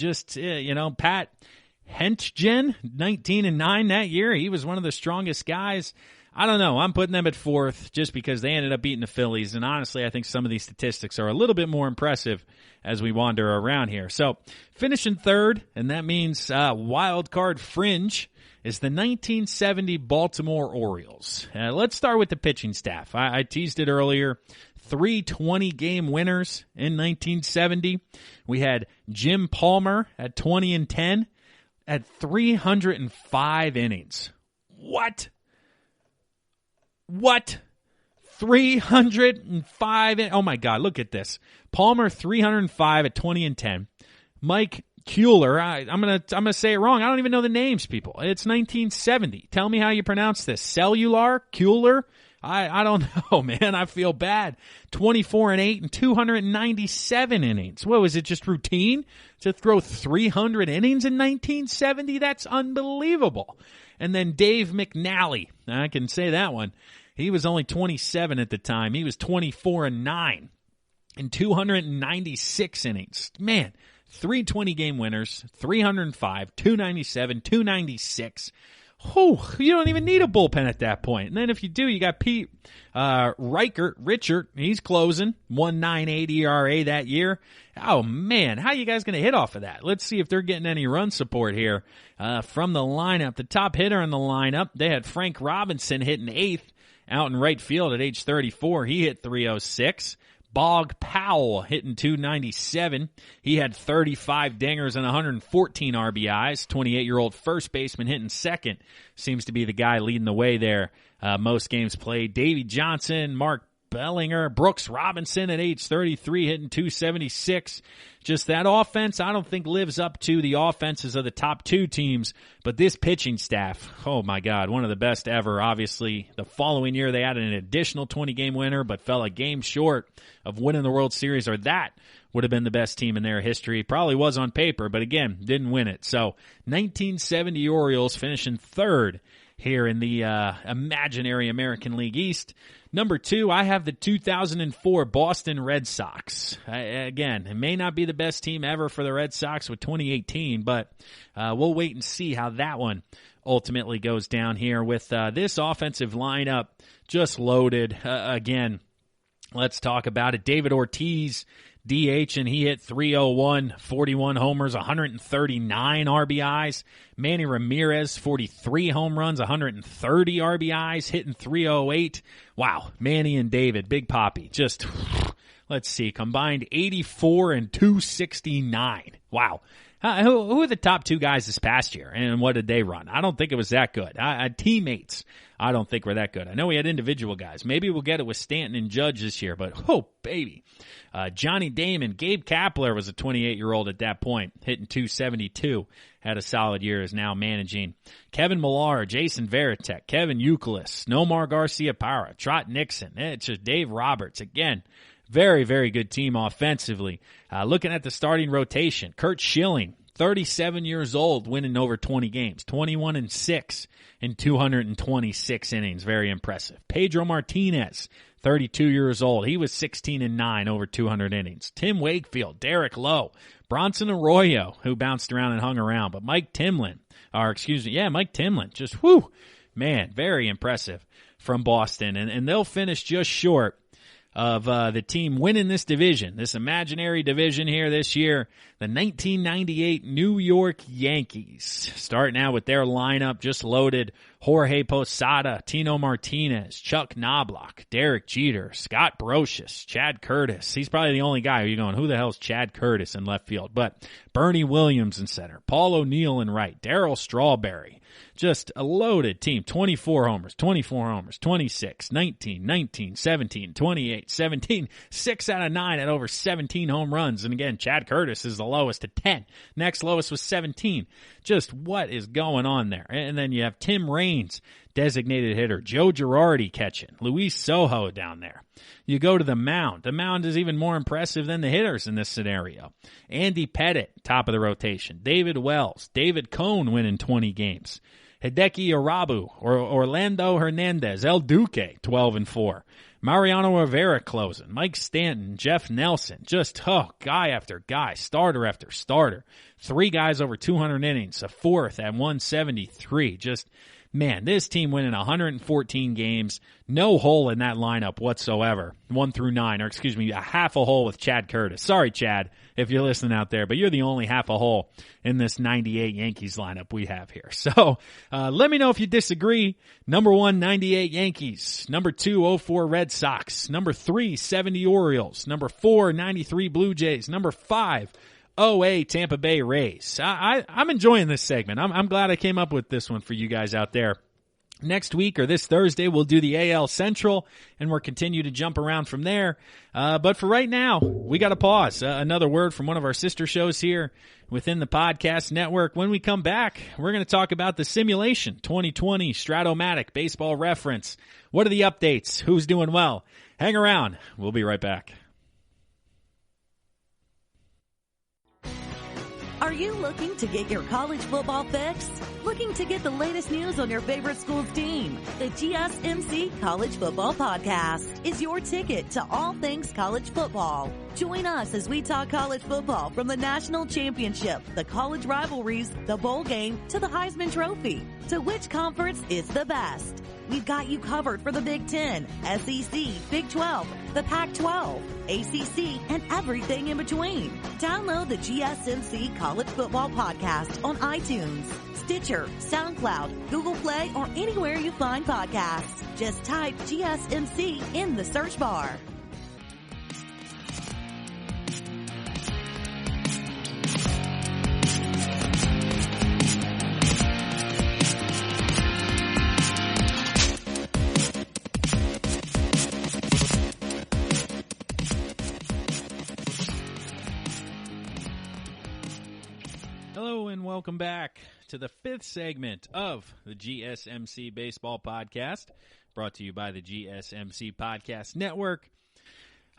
Hentgen, 19-9 that year. He was one of the strongest guys. I don't know. I'm putting them at fourth just because they ended up beating the Phillies. And honestly, I think some of these statistics are a little bit more impressive as we wander around here. So finishing third, and that means wild card fringe, is the 1970 Baltimore Orioles. Let's start with the pitching staff. I teased it earlier. 3 20-game winners in 1970. We had Jim Palmer at 20-10 at 305 innings. What? 305? Oh my God! Look at this. Palmer 305 at 20-10. Mike Kuehler. I'm gonna say it wrong. I don't even know the names, people. It's 1970. Tell me how you pronounce this. Cellular Kuehler. I don't know, man. I feel bad. 24-8 and 297 innings. What was it? Just routine to throw 300 innings in 1970? That's unbelievable. And then Dave McNally. I can say that one. He was only 27 at the time. He was 24-9 in 296 innings. Man, 3 20-game winners, 305, 297, 296. Oh, you don't even need a bullpen at that point. And then if you do, you got Pete Richard. He's closing 1.98 ERA that year. Oh, man, how are you guys going to hit off of that? Let's see if they're getting any run support here from the lineup. The top hitter in the lineup, they had Frank Robinson hitting eighth out in right field at age 34. He hit .306. Bog Powell hitting .297. He had 35 dingers and 114 RBIs. 28-year-old first baseman hitting second. Seems to be the guy leading the way there. Most games played. Davey Johnson, Mark Bellinger, Brooks Robinson at age 33 hitting .276. Just that offense, I don't think lives up to the offenses of the top two teams, but this pitching staff, oh my God, one of the best ever. Obviously, the following year they added an additional 20-game winner, but fell a game short of winning the World Series, or that would have been the best team in their history. Probably was on paper, but again, didn't win it. So 1970 Orioles finishing third here in the imaginary American League East. Number 2, I have the 2004 Boston Red Sox. Again, it may not be the best team ever for the Red Sox with 2018, but we'll wait and see how that one ultimately goes down here with this offensive lineup just loaded. Again, let's talk about it. David Ortiz, DH, and he hit .301, 41 homers, 139 RBIs. Manny Ramirez, 43 home runs, 130 RBIs, hitting .308. Wow, Manny and David, Big Papi, just, let's see, combined 84 and .269. Wow. Who are the top two guys this past year, and what did they run? I don't think it was that good. Teammates, I don't think were that good. I know we had individual guys. Maybe we'll get it with Stanton and Judge this year, but oh, baby. Johnny Damon, Gabe Kapler was a 28-year-old at that point, hitting .272. Had a solid year, is now managing. Kevin Millar, Jason Varitek, Kevin Youkilis, Nomar Garcia-Parra, Trot Nixon, it's just Dave Roberts. Again, very, very good team offensively. Looking at the starting rotation, Curt Schilling, 37 years old, winning over 20 games, 21-6 in 226 innings. Very impressive. Pedro Martinez, 32 years old. He was 16-9 over 200 innings. Tim Wakefield, Derek Lowe, Bronson Arroyo, who bounced around and hung around, but Mike Timlin, just whoo, man, very impressive from Boston. And they'll finish just short of the team winning this division, this imaginary division here this year, the 1998 New York Yankees. Starting out with their lineup, just loaded: Jorge Posada, Tino Martinez, Chuck Knobloch, Derek Jeter, Scott Brocious, Chad Curtis. He's probably the only guy who you're going, who the hell's Chad Curtis in left field? But Bernie Williams in center, Paul O'Neill in right, Darryl Strawberry. Just a loaded team. 24 homers, 26, 19, 17, 28, 17, 6 out of 9 at over 17 home runs. And again, Chad Curtis is the lowest at 10. Next lowest was 17. Just what is going on there? And then you have Tim Raines, designated hitter, Joe Girardi catching, Luis Sojo down there. You go to the mound. The mound is even more impressive than the hitters in this scenario. Andy Pettitte, top of the rotation. David Wells, David Cone winning 20 games. Hideki Irabu, or Orlando Hernandez, El Duque, 12-4. Mariano Rivera closing. Mike Stanton, Jeff Nelson, just, guy after guy, starter after starter. 3 guys over 200 innings, a fourth at 173. Just, man, this team winning 114 games, no hole in that lineup whatsoever. 1 through 9, or excuse me, a half a hole with Chad Curtis. Sorry, Chad, if you're listening out there, but you're the only half a hole in this 98 Yankees lineup we have here. So let me know if you disagree. Number 1, 98 Yankees. Number 2, 04 Red Sox. Number 3, 70 Orioles. Number 4, 93 Blue Jays. Number 5, 08 Tampa Bay Rays. I'm enjoying this segment. I'm glad I came up with this one for you guys out there. Next week, or this Thursday, we'll do the AL Central, and we'll continue to jump around from there. But for right now, we got to pause. Another word from one of our sister shows here within the podcast network. When we come back, we're going to talk about the simulation 2020 Strat-O-Matic Baseball-Reference. What are the updates? Who's doing well? Hang around. We'll be right back. Are you looking to get your college football fix? Looking to get the latest news on your favorite school's team? The GSMC College Football Podcast is your ticket to all things college football. Join us as we talk college football from the national championship, the college rivalries, the bowl game, to the Heisman Trophy. To which conference is the best? We've got you covered for the Big Ten, SEC, Big 12, the Pac-12, ACC, and everything in between. Download the GSMC College Football Podcast on iTunes, Stitcher, SoundCloud, Google Play, or anywhere you find podcasts. Just type GSMC in the search bar. Hello and welcome back to the fifth segment of the GSMC Baseball Podcast, brought to you by the GSMC Podcast Network.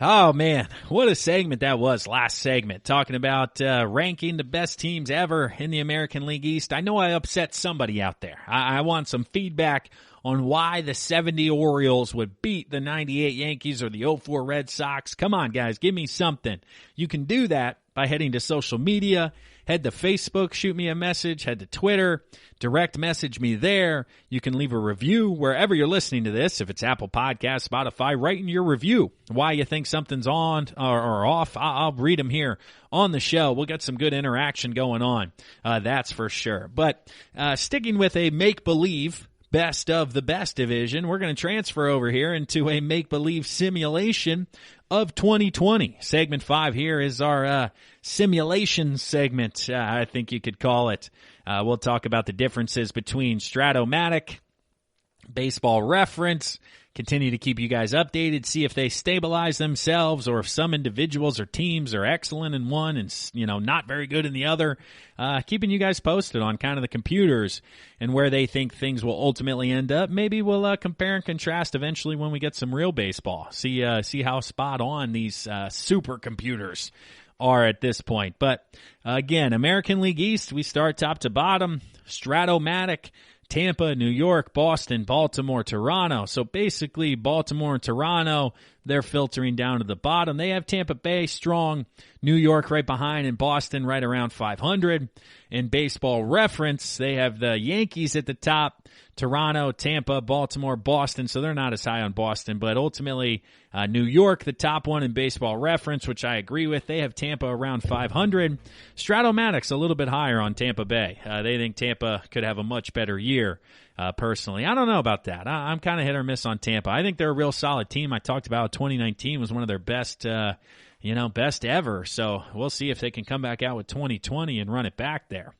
Oh, man, what a segment that was, last segment, talking about ranking the best teams ever in the American League East. I know I upset somebody out there. I want some feedback on why the 70 Orioles would beat the 98 Yankees or the 04 Red Sox. Come on, guys, give me something. You can do that by heading to social media. Head to Facebook, shoot me a message. Head to Twitter, direct message me there. You can leave a review wherever you're listening to this. If it's Apple Podcasts, Spotify, write in your review why you think something's on or off. I'll read them here on the show. We'll get some good interaction going on. That's for sure. But sticking with a make-believe best of the best division, we're going to transfer over here into a make-believe simulation of 2020. Segment 5 here is our simulation segment, I think you could call it. We'll talk about the differences between Strat-O-Matic, Baseball-Reference, continue to keep you guys updated, see if they stabilize themselves or if some individuals or teams are excellent in one and, not very good in the other. Keeping you guys posted on kind of the computers and where they think things will ultimately end up. Maybe we'll compare and contrast eventually when we get some real baseball. See how spot on these supercomputers are at this point. But again, American League East, we start top to bottom. Strat-O-Matic, Tampa, New York, Boston, Baltimore, Toronto. So basically, Baltimore and Toronto, they're filtering down to the bottom. They have Tampa Bay strong, New York right behind, and Boston right around 500. In Baseball-Reference, they have the Yankees at the top, Toronto, Tampa, Baltimore, Boston. So they're not as high on Boston, but ultimately New York, the top one in Baseball-Reference, which I agree with. They have Tampa around 500. Strat-O-Matic's a little bit higher on Tampa Bay. They think Tampa could have a much better year. Personally, I don't know about that. I'm kind of hit or miss on Tampa. I think they're a real solid team. I talked about 2019 was one of their best, best ever. So we'll see if they can come back out with 2020 and run it back there.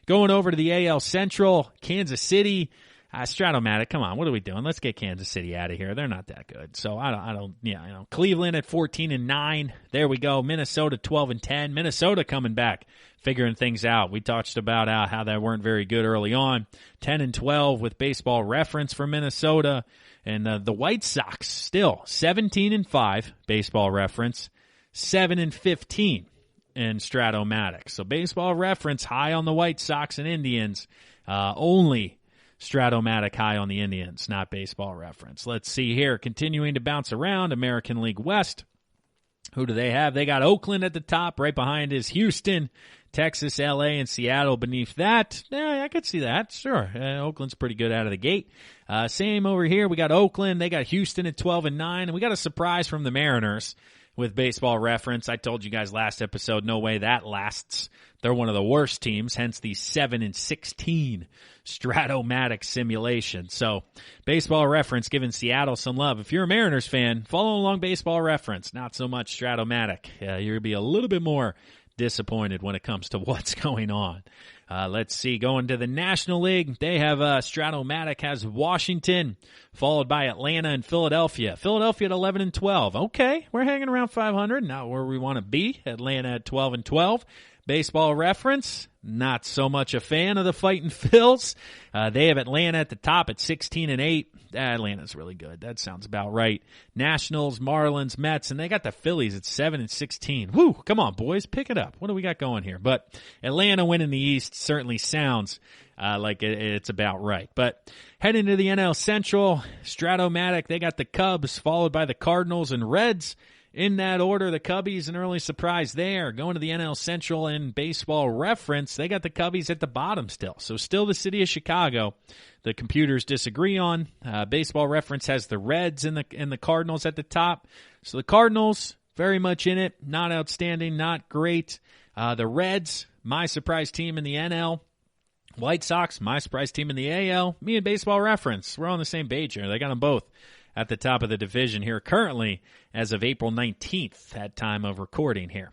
Going over to the AL Central, Kansas City. Strat-O-Matic, come on, what are we doing? Let's get Kansas City out of here. They're not that good. So Cleveland at 14-9. There we go. Minnesota 12-10. Minnesota coming back, figuring things out. We talked about how they weren't very good early on. 10-12 with Baseball-Reference for Minnesota. And the White Sox still 17-5 Baseball-Reference, 7-15 in Strat-O-Matic. So Baseball-Reference high on the White Sox and Indians. Only Strat-O-Matic high on the Indians, not Baseball-Reference. Let's see here. Continuing to bounce around, American League West. Who do they have? They got Oakland at the top. Right behind is Houston, Texas, L.A., and Seattle beneath that. Yeah, I could see that. Sure. Oakland's pretty good out of the gate. Same over here. We got Oakland. They got Houston at 12-9. And we got a surprise from the Mariners with Baseball-Reference. I told you guys last episode, no way that lasts. They're one of the worst teams, hence the 7-16 Strat-O-Matic simulation. So, Baseball-Reference giving Seattle some love. If you're a Mariners fan, follow along Baseball-Reference. Not so much Strat-O-Matic. You're going to be a little bit more disappointed when it comes to what's going on. Let's see. Going to the National League, they have Strat-O-Matic has Washington, followed by Atlanta and Philadelphia. Philadelphia at 11-12. Okay, we're hanging around 500, not where we want to be. Atlanta at 12-12. Baseball-Reference, not so much a fan of the Fightin' Phils. They have Atlanta at the top at 16-8. Atlanta's really good. That sounds about right. Nationals, Marlins, Mets, and they got the Phillies at 7-16. Woo! Come on, boys, pick it up. What do we got going here? But Atlanta winning the East certainly sounds like it's about right. But heading to the NL Central, Strat-O-Matic, they got the Cubs, followed by the Cardinals and Reds. In that order, the Cubbies, an early surprise there. Going to the NL Central and Baseball-Reference, they got the Cubbies at the bottom still. So still the city of Chicago. The computers disagree on. Baseball-Reference has the Reds and the Cardinals at the top. So the Cardinals, very much in it. Not outstanding, not great. The Reds, my surprise team in the NL. White Sox, my surprise team in the AL. Me and Baseball-Reference, we're on the same page here. They got them both at the top of the division here currently as of April 19th at time of recording here.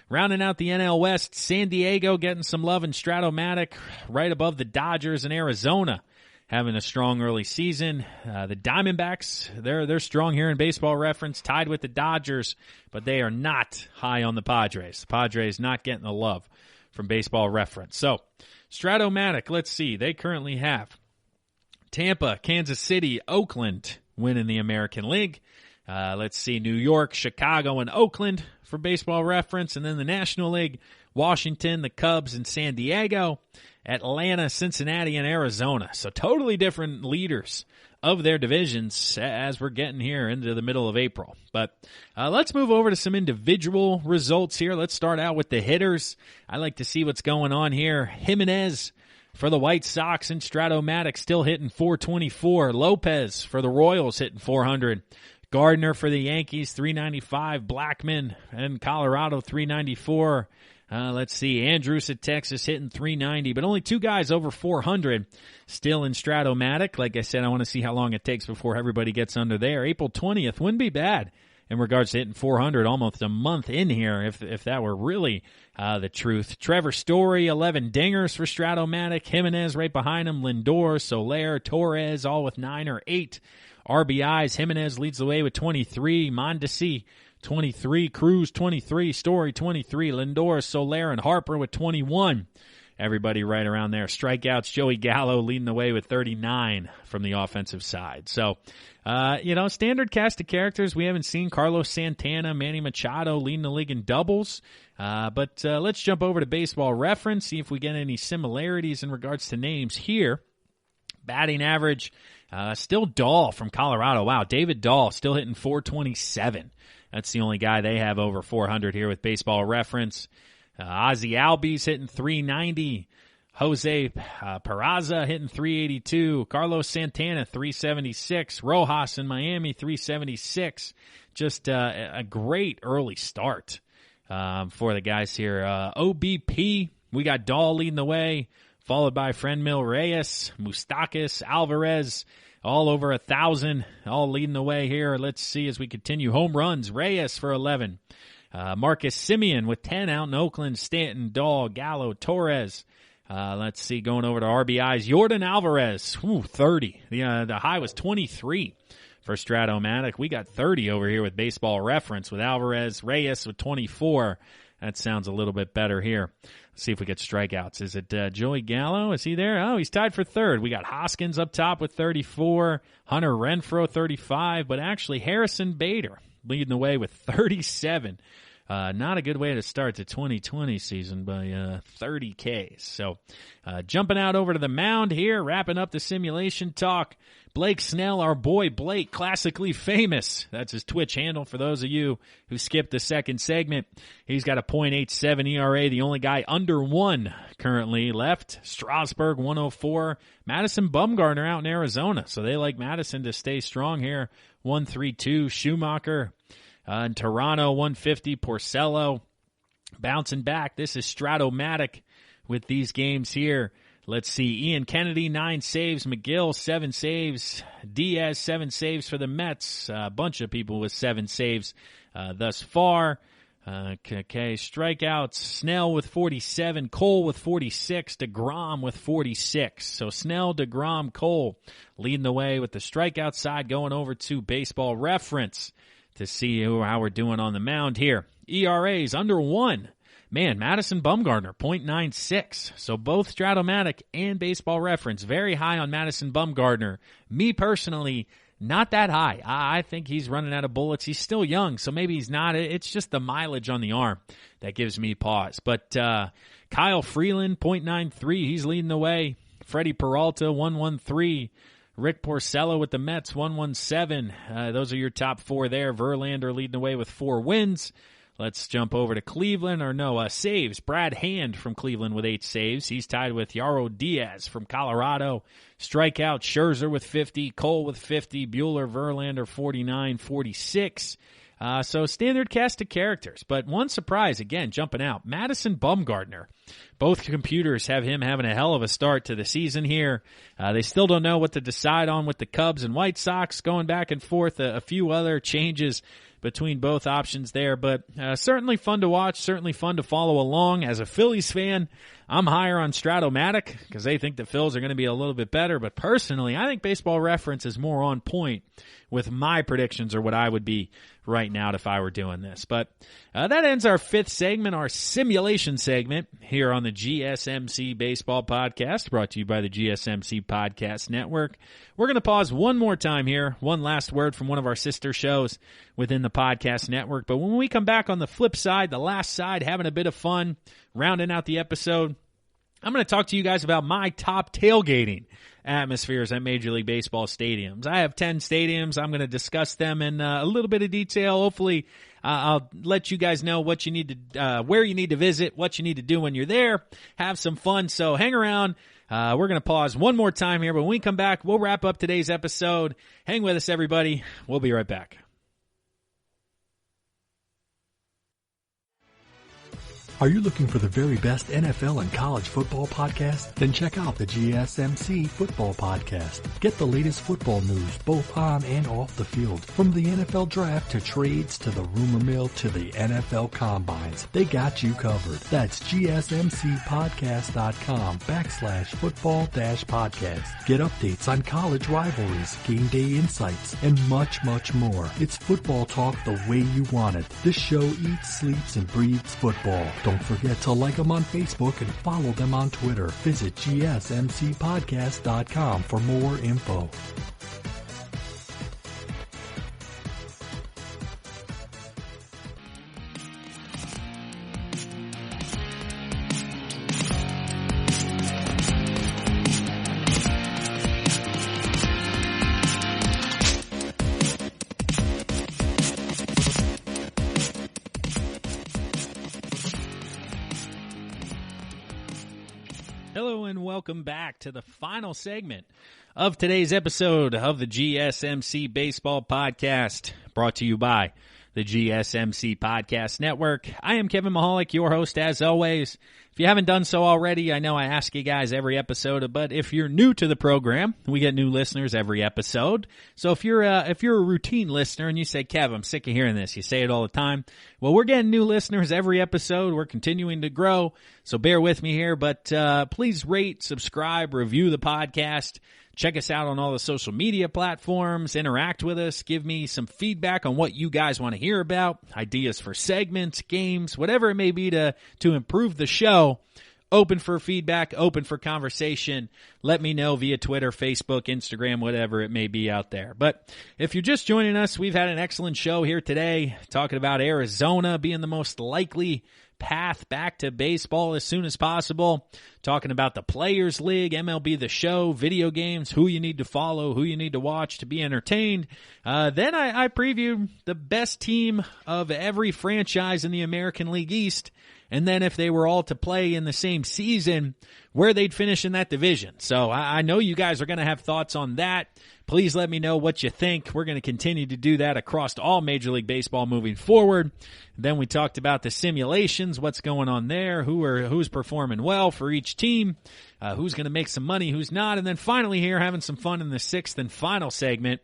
Rounding out the NL West, San Diego getting some love in Strat-O-Matic, right above the Dodgers and Arizona having a strong early season. The Diamondbacks, they're strong here in Baseball-Reference, tied with the Dodgers, but they are not high on the Padres. The Padres not getting the love from Baseball Reference. So, Strat-O-Matic, let's see. They currently have Tampa, Kansas City, Oakland winning the American League. Let's see, New York, Chicago, and Oakland for Baseball Reference. And then the National League, Washington, the Cubs, and San Diego, Atlanta, Cincinnati, and Arizona. So totally different leaders of their divisions as we're getting here into the middle of April. But let's move over to some individual results here. Let's start out with the hitters. I like to see what's going on here. Jimenez for the White Sox and Strat-O-Matic still hitting 424. Lopez for the Royals hitting 400. Gardner for the Yankees, 395. Blackman in Colorado, 394. Let's see. Andrews at Texas hitting 390, but only two guys over 400 still in Strat-O-Matic. Like I said, I want to see how long it takes before everybody gets under there. April 20th wouldn't be bad in regards to hitting 400 almost a month in here if that were really the truth. Trevor Story, 11 dingers for Strat-O-Matic. Jimenez right behind him. Lindor, Soler, Torres, all with 9 or 8 RBIs. Jimenez leads the way with 23. Mondesi, 23. Cruz, 23. Story, 23. Lindor, Soler, and Harper with 21. Everybody right around there. Strikeouts, Joey Gallo leading the way with 39 from the offensive side. So, standard cast of characters. We haven't seen Carlos Santana, Manny Machado leading the league in doubles. But let's jump over to Baseball Reference, see if we get any similarities in regards to names here. Batting average, still Dahl from Colorado. Wow, David Dahl still hitting 427. That's the only guy they have over 400 here with Baseball Reference. Ozzie Albies hitting 390. Jose Peraza hitting 382. Carlos Santana, 376. Rojas in Miami, 376. Just a great early start for the guys here. OBP, we got Dahl leading the way, followed by Friendmill, Reyes, Moustakas, Alvarez, all over 1,000, all leading the way here. Let's see as we continue. Home runs, Reyes for 11. Marcus Semien with 10 out in Oakland. Stanton, Dahl, Gallo, Torres. Let's see, going over to RBIs. Yordan Alvarez, 30. The high was 23 for Strat-O-Matic. We got 30 over here with Baseball Reference with Alvarez. Reyes with 24. That sounds a little bit better here. Let's see if we get strikeouts. Is it Joey Gallo? Is he there? Oh, he's tied for third. We got Hoskins up top with 34. Hunter Renfroe, 35. But actually, Harrison Bader leading the way with 37. Not a good way to start the 2020 season by 30 Ks. So jumping out over to the mound here, wrapping up the simulation talk. Blake Snell, our boy Blake, classically famous. That's his Twitch handle for those of you who skipped the second segment. He's got a .87 ERA, the only guy under 1 currently left. Strasburg, 104. Madison Bumgarner out in Arizona, so they like Madison to stay strong here. 132. Schumacher in Toronto, 150. Porcello bouncing back. This is Strat-O-Matic with these games here. Let's see. Ian Kennedy, 9 saves. McGill, 7 saves. Diaz, 7 saves for the Mets. A bunch of people with 7 saves thus far. Okay, strikeouts. Snell with 47. Cole with 46. DeGrom with 46. So Snell, DeGrom, Cole leading the way with the strikeout side. Going over to Baseball Reference to see how we're doing on the mound here. ERAs under 1. Man, Madison Bumgarner, .96. So both Strat-O-Matic and Baseball Reference very high on Madison Bumgarner. Me personally, not that high. I think he's running out of bullets. He's still young, so maybe he's not. It's just the mileage on the arm that gives me pause. But Kyle Freeland, .93. He's leading the way. Freddie Peralta, 113. Rick Porcello with the Mets, 117. Those are your top 4 there. Verlander leading the way with 4 wins. Let's jump over to Cleveland, saves. Brad Hand from Cleveland with 8 saves. He's tied with Yaro Diaz from Colorado. Strikeout, Scherzer with 50, Cole with 50, Buehler, Verlander, 49, 46. So standard cast of characters. But one surprise, again, jumping out, Madison Bumgarner. Both computers have him having a hell of a start to the season here. They still don't know what to decide on with the Cubs and White Sox, going back and forth, a few other changes between both options there, but certainly fun to watch, certainly fun to follow along. As a Phillies fan, I'm higher on Strat-O-Matic because they think the Phils are going to be a little bit better, but personally, I think Baseball-Reference is more on point with my predictions or what I would be right now if I were doing this. But that ends our fifth segment, our simulation segment here on the GSMC Baseball Podcast, brought to you by the GSMC Podcast Network. We're going to pause one more time here, one last word from one of our sister shows within the podcast network. But when we come back on the flip side, the last side, having a bit of fun, rounding out the episode, I'm going to talk to you guys about my top tailgating atmospheres at Major League Baseball stadiums. I have 10 stadiums. I'm going to discuss them in a little bit of detail. Hopefully, I'll let you guys know what you need to, where you need to visit, what you need to do when you're there. Have some fun. So hang around. We're going to pause one more time here, but when we come back, we'll wrap up today's episode. Hang with us, everybody. We'll be right back. Are you looking for the very best NFL and college football podcast? Then check out the GSMC Football Podcast. Get the latest football news both on and off the field. From the NFL Draft to trades to the rumor mill to the NFL Combines. They got you covered. That's GSMCpodcast.com/football-podcast. Get updates on college rivalries, game day insights, and much, much more. It's football talk the way you want it. This show eats, sleeps, and breathes football. Don't forget to like them on Facebook and follow them on Twitter. Visit GSMCpodcast.com for more info. Hello and welcome back to the final segment of today's episode of the GSMC Baseball Podcast, brought to you by the GSMC Podcast Network. I am Kevin Mahalik, your host as always. If you haven't done so already, I know I ask you guys every episode, but if you're new to the program, we get new listeners every episode. So if you're a routine listener and you say, Kev, I'm sick of hearing this, you say it all the time. Well, we're getting new listeners every episode. We're continuing to grow, so bear with me here. But please rate, subscribe, review the podcast. Check us out on all the social media platforms. Interact with us. Give me some feedback on what you guys want to hear about, ideas for segments, games, whatever it may be to improve the show. Open for feedback, open for conversation. Let me know via Twitter, Facebook, Instagram, whatever it may be out there. But if you're just joining us, we've had an excellent show here today, talking about Arizona being the most likely path back to baseball as soon as possible, talking about the Players League, MLB The Show, video games, who you need to follow, who you need to watch to be entertained. Then I previewed the best team of every franchise in the American League East, and then if they were all to play in the same season, where they'd finish in that division. So I know you guys are going to have thoughts on that. Please let me know what you think. We're going to continue to do that across all Major League Baseball moving forward. Then we talked about the simulations, what's going on there, who's performing well for each team, who's going to make some money, who's not. And then finally here, having some fun in the sixth and final segment,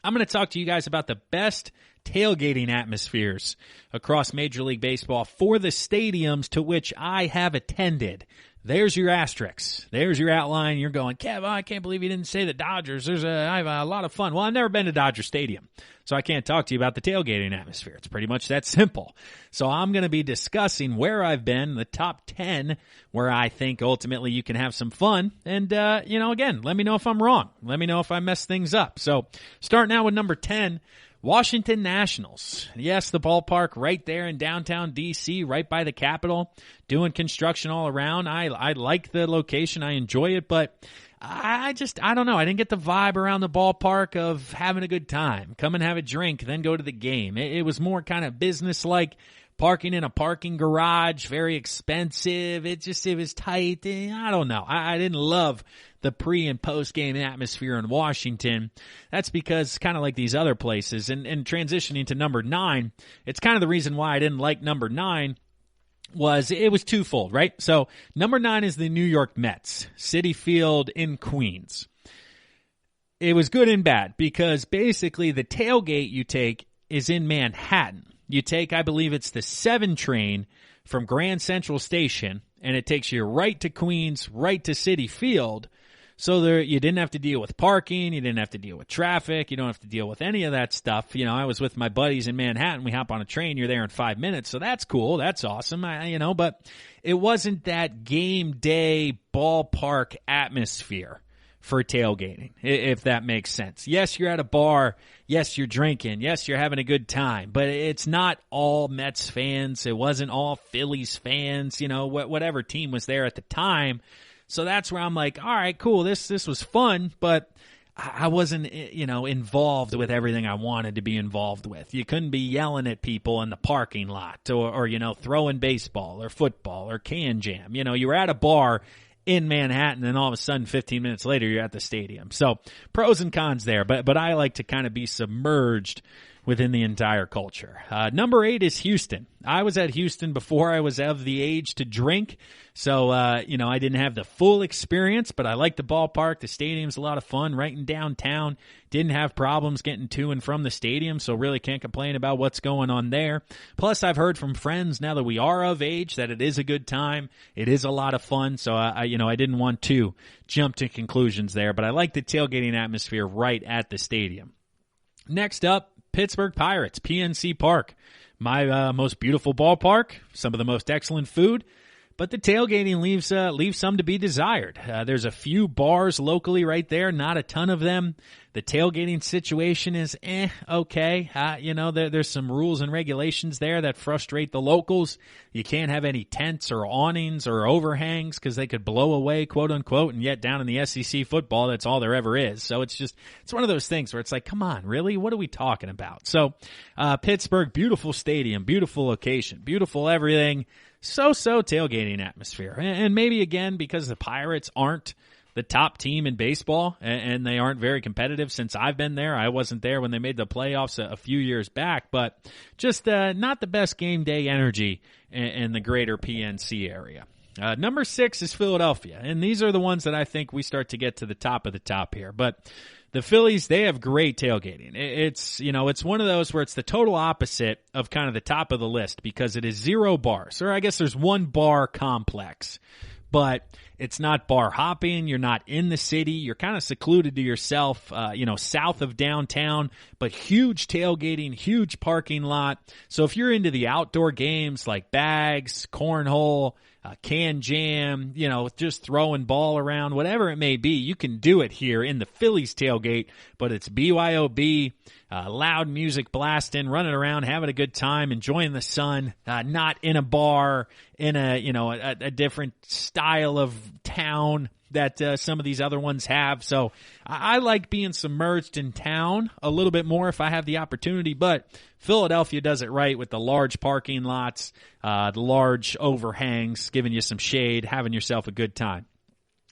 I'm going to talk to you guys about the best tailgating atmospheres across Major League Baseball for the stadiums to which I have attended. There's your asterisks. There's your outline. You're going, Kev, I can't believe you didn't say the Dodgers. I have a lot of fun. Well, I've never been to Dodger Stadium, so I can't talk to you about the tailgating atmosphere. It's pretty much that simple. So I'm going to be discussing where I've been, the top 10, where I think ultimately you can have some fun. And, again, let me know if I'm wrong. Let me know if I mess things up. So starting out with number 10, Washington Nationals. Yes, the ballpark right there in downtown D.C., right by the Capitol, doing construction all around. I like the location. I enjoy it, but I don't know. I didn't get the vibe around the ballpark of having a good time. Come and have a drink, then go to the game. It was more kind of business-like, parking in a parking garage, very expensive. It was tight. I don't know. I didn't love the pre- and post-game atmosphere in Washington. That's because kind of like these other places. And transitioning to number 9, it's kind of the reason why I didn't like number 9 was it was twofold, right? So number 9 is the New York Mets, Citi Field in Queens. It was good and bad because basically the tailgate you take is in Manhattan. You take, I believe it's the 7 train from Grand Central Station, and it takes you right to Queens, right to Citi Field. So there, you didn't have to deal with parking, you didn't have to deal with traffic, you don't have to deal with any of that stuff. You know, I was with my buddies in Manhattan, we hop on a train, you're there in 5 minutes, so that's cool, that's awesome, but it wasn't that game day ballpark atmosphere for tailgating, if that makes sense. Yes, you're at a bar, yes, you're drinking, yes, you're having a good time, but it's not all Mets fans, it wasn't all Phillies fans, whatever team was there at the time. So that's where I'm like, all right, cool, this was fun, but I wasn't, involved with everything I wanted to be involved with. You couldn't be yelling at people in the parking lot or throwing baseball or football or can jam. You were at a bar in Manhattan, and all of a sudden, 15 minutes later, you're at the stadium. So pros and cons there, but I like to kind of be submerged within the entire culture. Number 8 is Houston. I was at Houston before I was of the age to drink, so, I didn't have the full experience, but I liked the ballpark. The stadium's a lot of fun, right in downtown. Didn't have problems getting to and from the stadium, so really can't complain about what's going on there. Plus, I've heard from friends now that we are of age that it is a good time. It is a lot of fun, so I didn't want to jump to conclusions there, but I like the tailgating atmosphere right at the stadium. Next up, Pittsburgh Pirates, PNC Park. My most beautiful ballpark, some of the most excellent food, but the tailgating leaves some to be desired. There's a few bars locally right there, not a ton of them. The tailgating situation is okay. There's some rules and regulations there that frustrate the locals. You can't have any tents or awnings or overhangs because they could blow away, quote unquote, and yet down in the SEC football, that's all there ever is. So it's one of those things where it's like, come on, really? What are we talking about? So Pittsburgh, beautiful stadium, beautiful location, beautiful everything. So tailgating atmosphere. And maybe, again, because the Pirates aren't the top team in baseball and they aren't very competitive since I've been there. I wasn't there when they made the playoffs a few years back, but just not the best game day energy in the greater PNC area. Number 6 is Philadelphia, and these are the ones that I think we start to get to the top of the top here. But the Phillies, they have great tailgating. It's one of those where it's the total opposite of kind of the top of the list because it is 0 bars. Or I guess there's 1 bar complex, but it's not bar hopping. You're not in the city. You're kind of secluded to yourself, south of downtown, but huge tailgating, huge parking lot. So if you're into the outdoor games like bags, cornhole, can jam, just throwing ball around, whatever it may be, you can do it here in the Phillies tailgate, but it's BYOB, loud music blasting, running around, having a good time, enjoying the sun, not in a bar, in a different style of town that some of these other ones have. So I like being submerged in town a little bit more if I have the opportunity, but Philadelphia does it right with the large parking lots, the large overhangs, giving you some shade, having yourself a good time.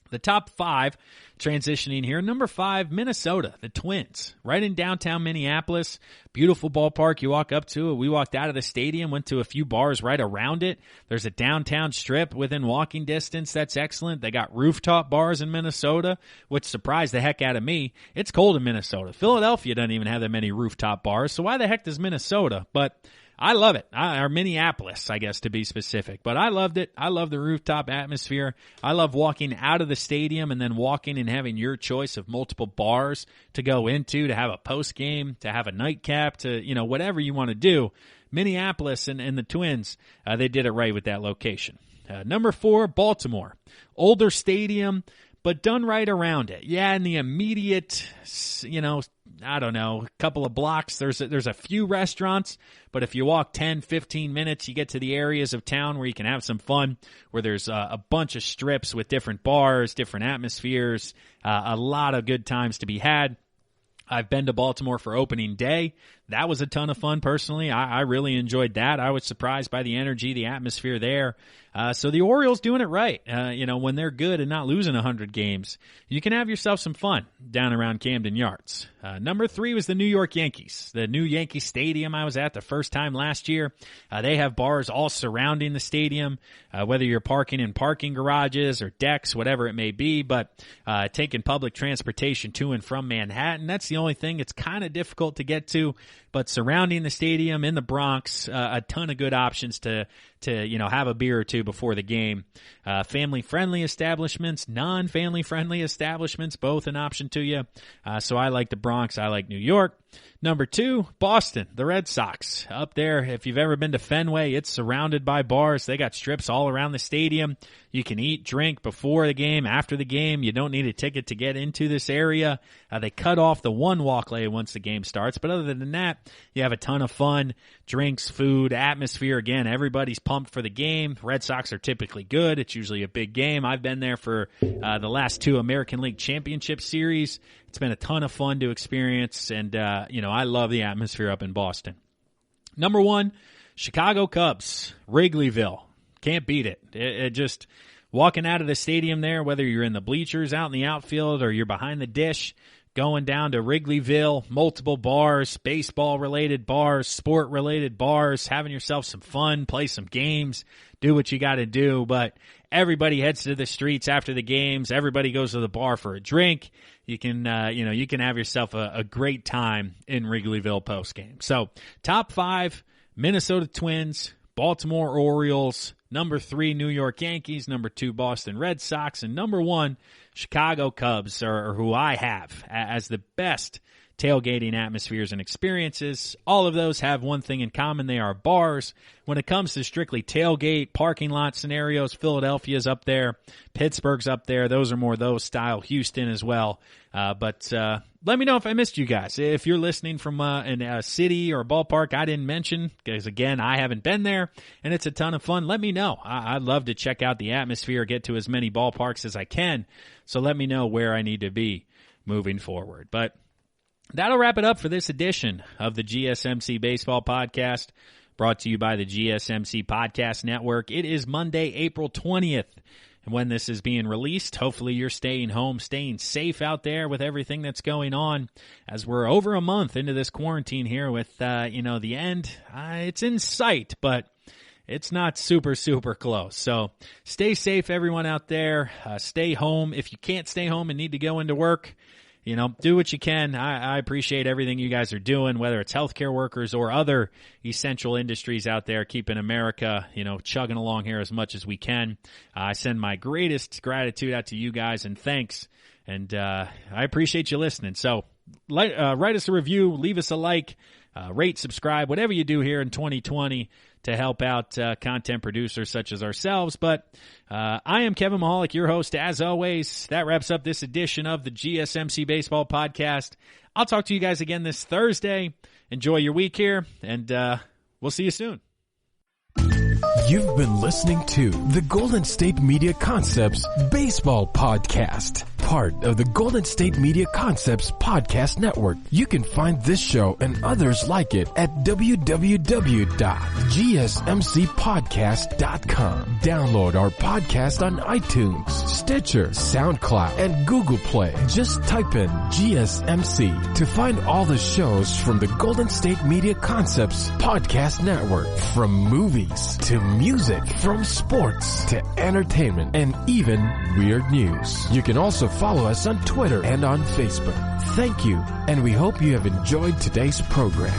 The top 5 transitioning here. Number 5, Minnesota, the Twins, right in downtown Minneapolis. Beautiful ballpark. You walk up to it. We walked out of the stadium, went to a few bars right around it. There's a downtown strip within walking distance. That's excellent. They got rooftop bars in Minnesota, which surprised the heck out of me. It's cold in Minnesota. Philadelphia doesn't even have that many rooftop bars, so why the heck does Minnesota? But I love it. Or Minneapolis, I guess, to be specific. But I loved it. I love the rooftop atmosphere. I love walking out of the stadium and then walking and having your choice of multiple bars to go into, to have a post game, to have a nightcap, to, whatever you want to do. Minneapolis and the Twins, they did it right with that location. Number 4, Baltimore. Older stadium, but done right around it. Yeah, in the immediate, I don't know, couple of blocks, there's a few restaurants, but if you walk 10, 15 minutes, you get to the areas of town where you can have some fun, where there's a bunch of strips with different bars, different atmospheres, a lot of good times to be had. I've been to Baltimore for opening day. That was a ton of fun personally. I really enjoyed that. I was surprised by the energy, the atmosphere there. So the Orioles doing it right. When they're good and not losing 100 games, you can have yourself some fun down around Camden Yards. Number 3 was the New York Yankees. The new Yankee Stadium I was at the first time last year. They have bars all surrounding the stadium, whether you're parking in parking garages or decks, whatever it may be, but taking public transportation to and from Manhattan, that's the only thing. It's kind of difficult to get to, but surrounding the stadium in the Bronx, a ton of good options to have a beer or two before the game. Family-friendly establishments, non-family-friendly establishments, both an option to you. So I like the Bronx. I like New York. Number 2, Boston, the Red Sox. Up there, if you've ever been to Fenway, it's surrounded by bars. They got strips all around the stadium. You can eat, drink before the game, after the game. You don't need a ticket to get into this area. They cut off the one walk lane once the game starts. But other than that, you have a ton of fun, drinks, food, atmosphere. Again, everybody's pumped for the game. Red Sox are typically good. It's usually a big game. I've been there for the last 2 American League Championship Series. It's been a ton of fun to experience, and, I love the atmosphere up in Boston. Number 1, Chicago Cubs, Wrigleyville. Can't beat it. It just, walking out of the stadium there, whether you're in the bleachers out in the outfield or you're behind the dish, going down to Wrigleyville, multiple bars, baseball-related bars, sport-related bars, having yourself some fun, play some games, do what you got to do. But everybody heads to the streets after the games. Everybody goes to the bar for a drink. You can, you can have yourself a great time in Wrigleyville postgame. So, top 5, Minnesota Twins, Baltimore Orioles, number 3, New York Yankees, number 2, Boston Red Sox, and number 1, Chicago Cubs are who I have as the best tailgating atmospheres and experiences. All of those have one thing in common. They are bars. When it comes to strictly tailgate, parking lot scenarios, Philadelphia's up there. Pittsburgh's up there. Those are more those style. Houston as well. But let me know if I missed you guys. If you're listening from a city or a ballpark I didn't mention, because, again, I haven't been there, and it's a ton of fun, let me know. I'd love to check out the atmosphere, get to as many ballparks as I can. So let me know where I need to be moving forward. But that'll wrap it up for this edition of the GSMC Baseball Podcast, brought to you by the GSMC Podcast Network. It is Monday, April 20th. And when this is being released, hopefully you're staying home, staying safe out there with everything that's going on, as we're over a month into this quarantine here with, the end. It's in sight, but it's not super, super close. So stay safe, everyone out there. Stay home. If you can't stay home and need to go into work, do what you can. I appreciate everything you guys are doing, whether it's healthcare workers or other essential industries out there, keeping America, chugging along here as much as we can. I send my greatest gratitude out to you guys and thanks. And I appreciate you listening. So write us a review, leave us a like, rate, subscribe, whatever you do here in 2020 to help out content producers such as ourselves. But I am Kevin Mahalik, your host, as always. That wraps up this edition of the GSMC Baseball Podcast. I'll talk to you guys again this Thursday. Enjoy your week here, and we'll see you soon. You've been listening to the Golden State Media Concepts Baseball Podcast, part of the Golden State Media Concepts Podcast Network. You can find this show and others like it at www.gsmcpodcast.com. Download our podcast on iTunes, Stitcher, SoundCloud, and Google Play. Just type in GSMC to find all the shows from the Golden State Media Concepts Podcast Network, from movies to music, from sports to entertainment, and even weird news. You can also follow us on Twitter and on Facebook. Thank you, and we hope you have enjoyed today's program.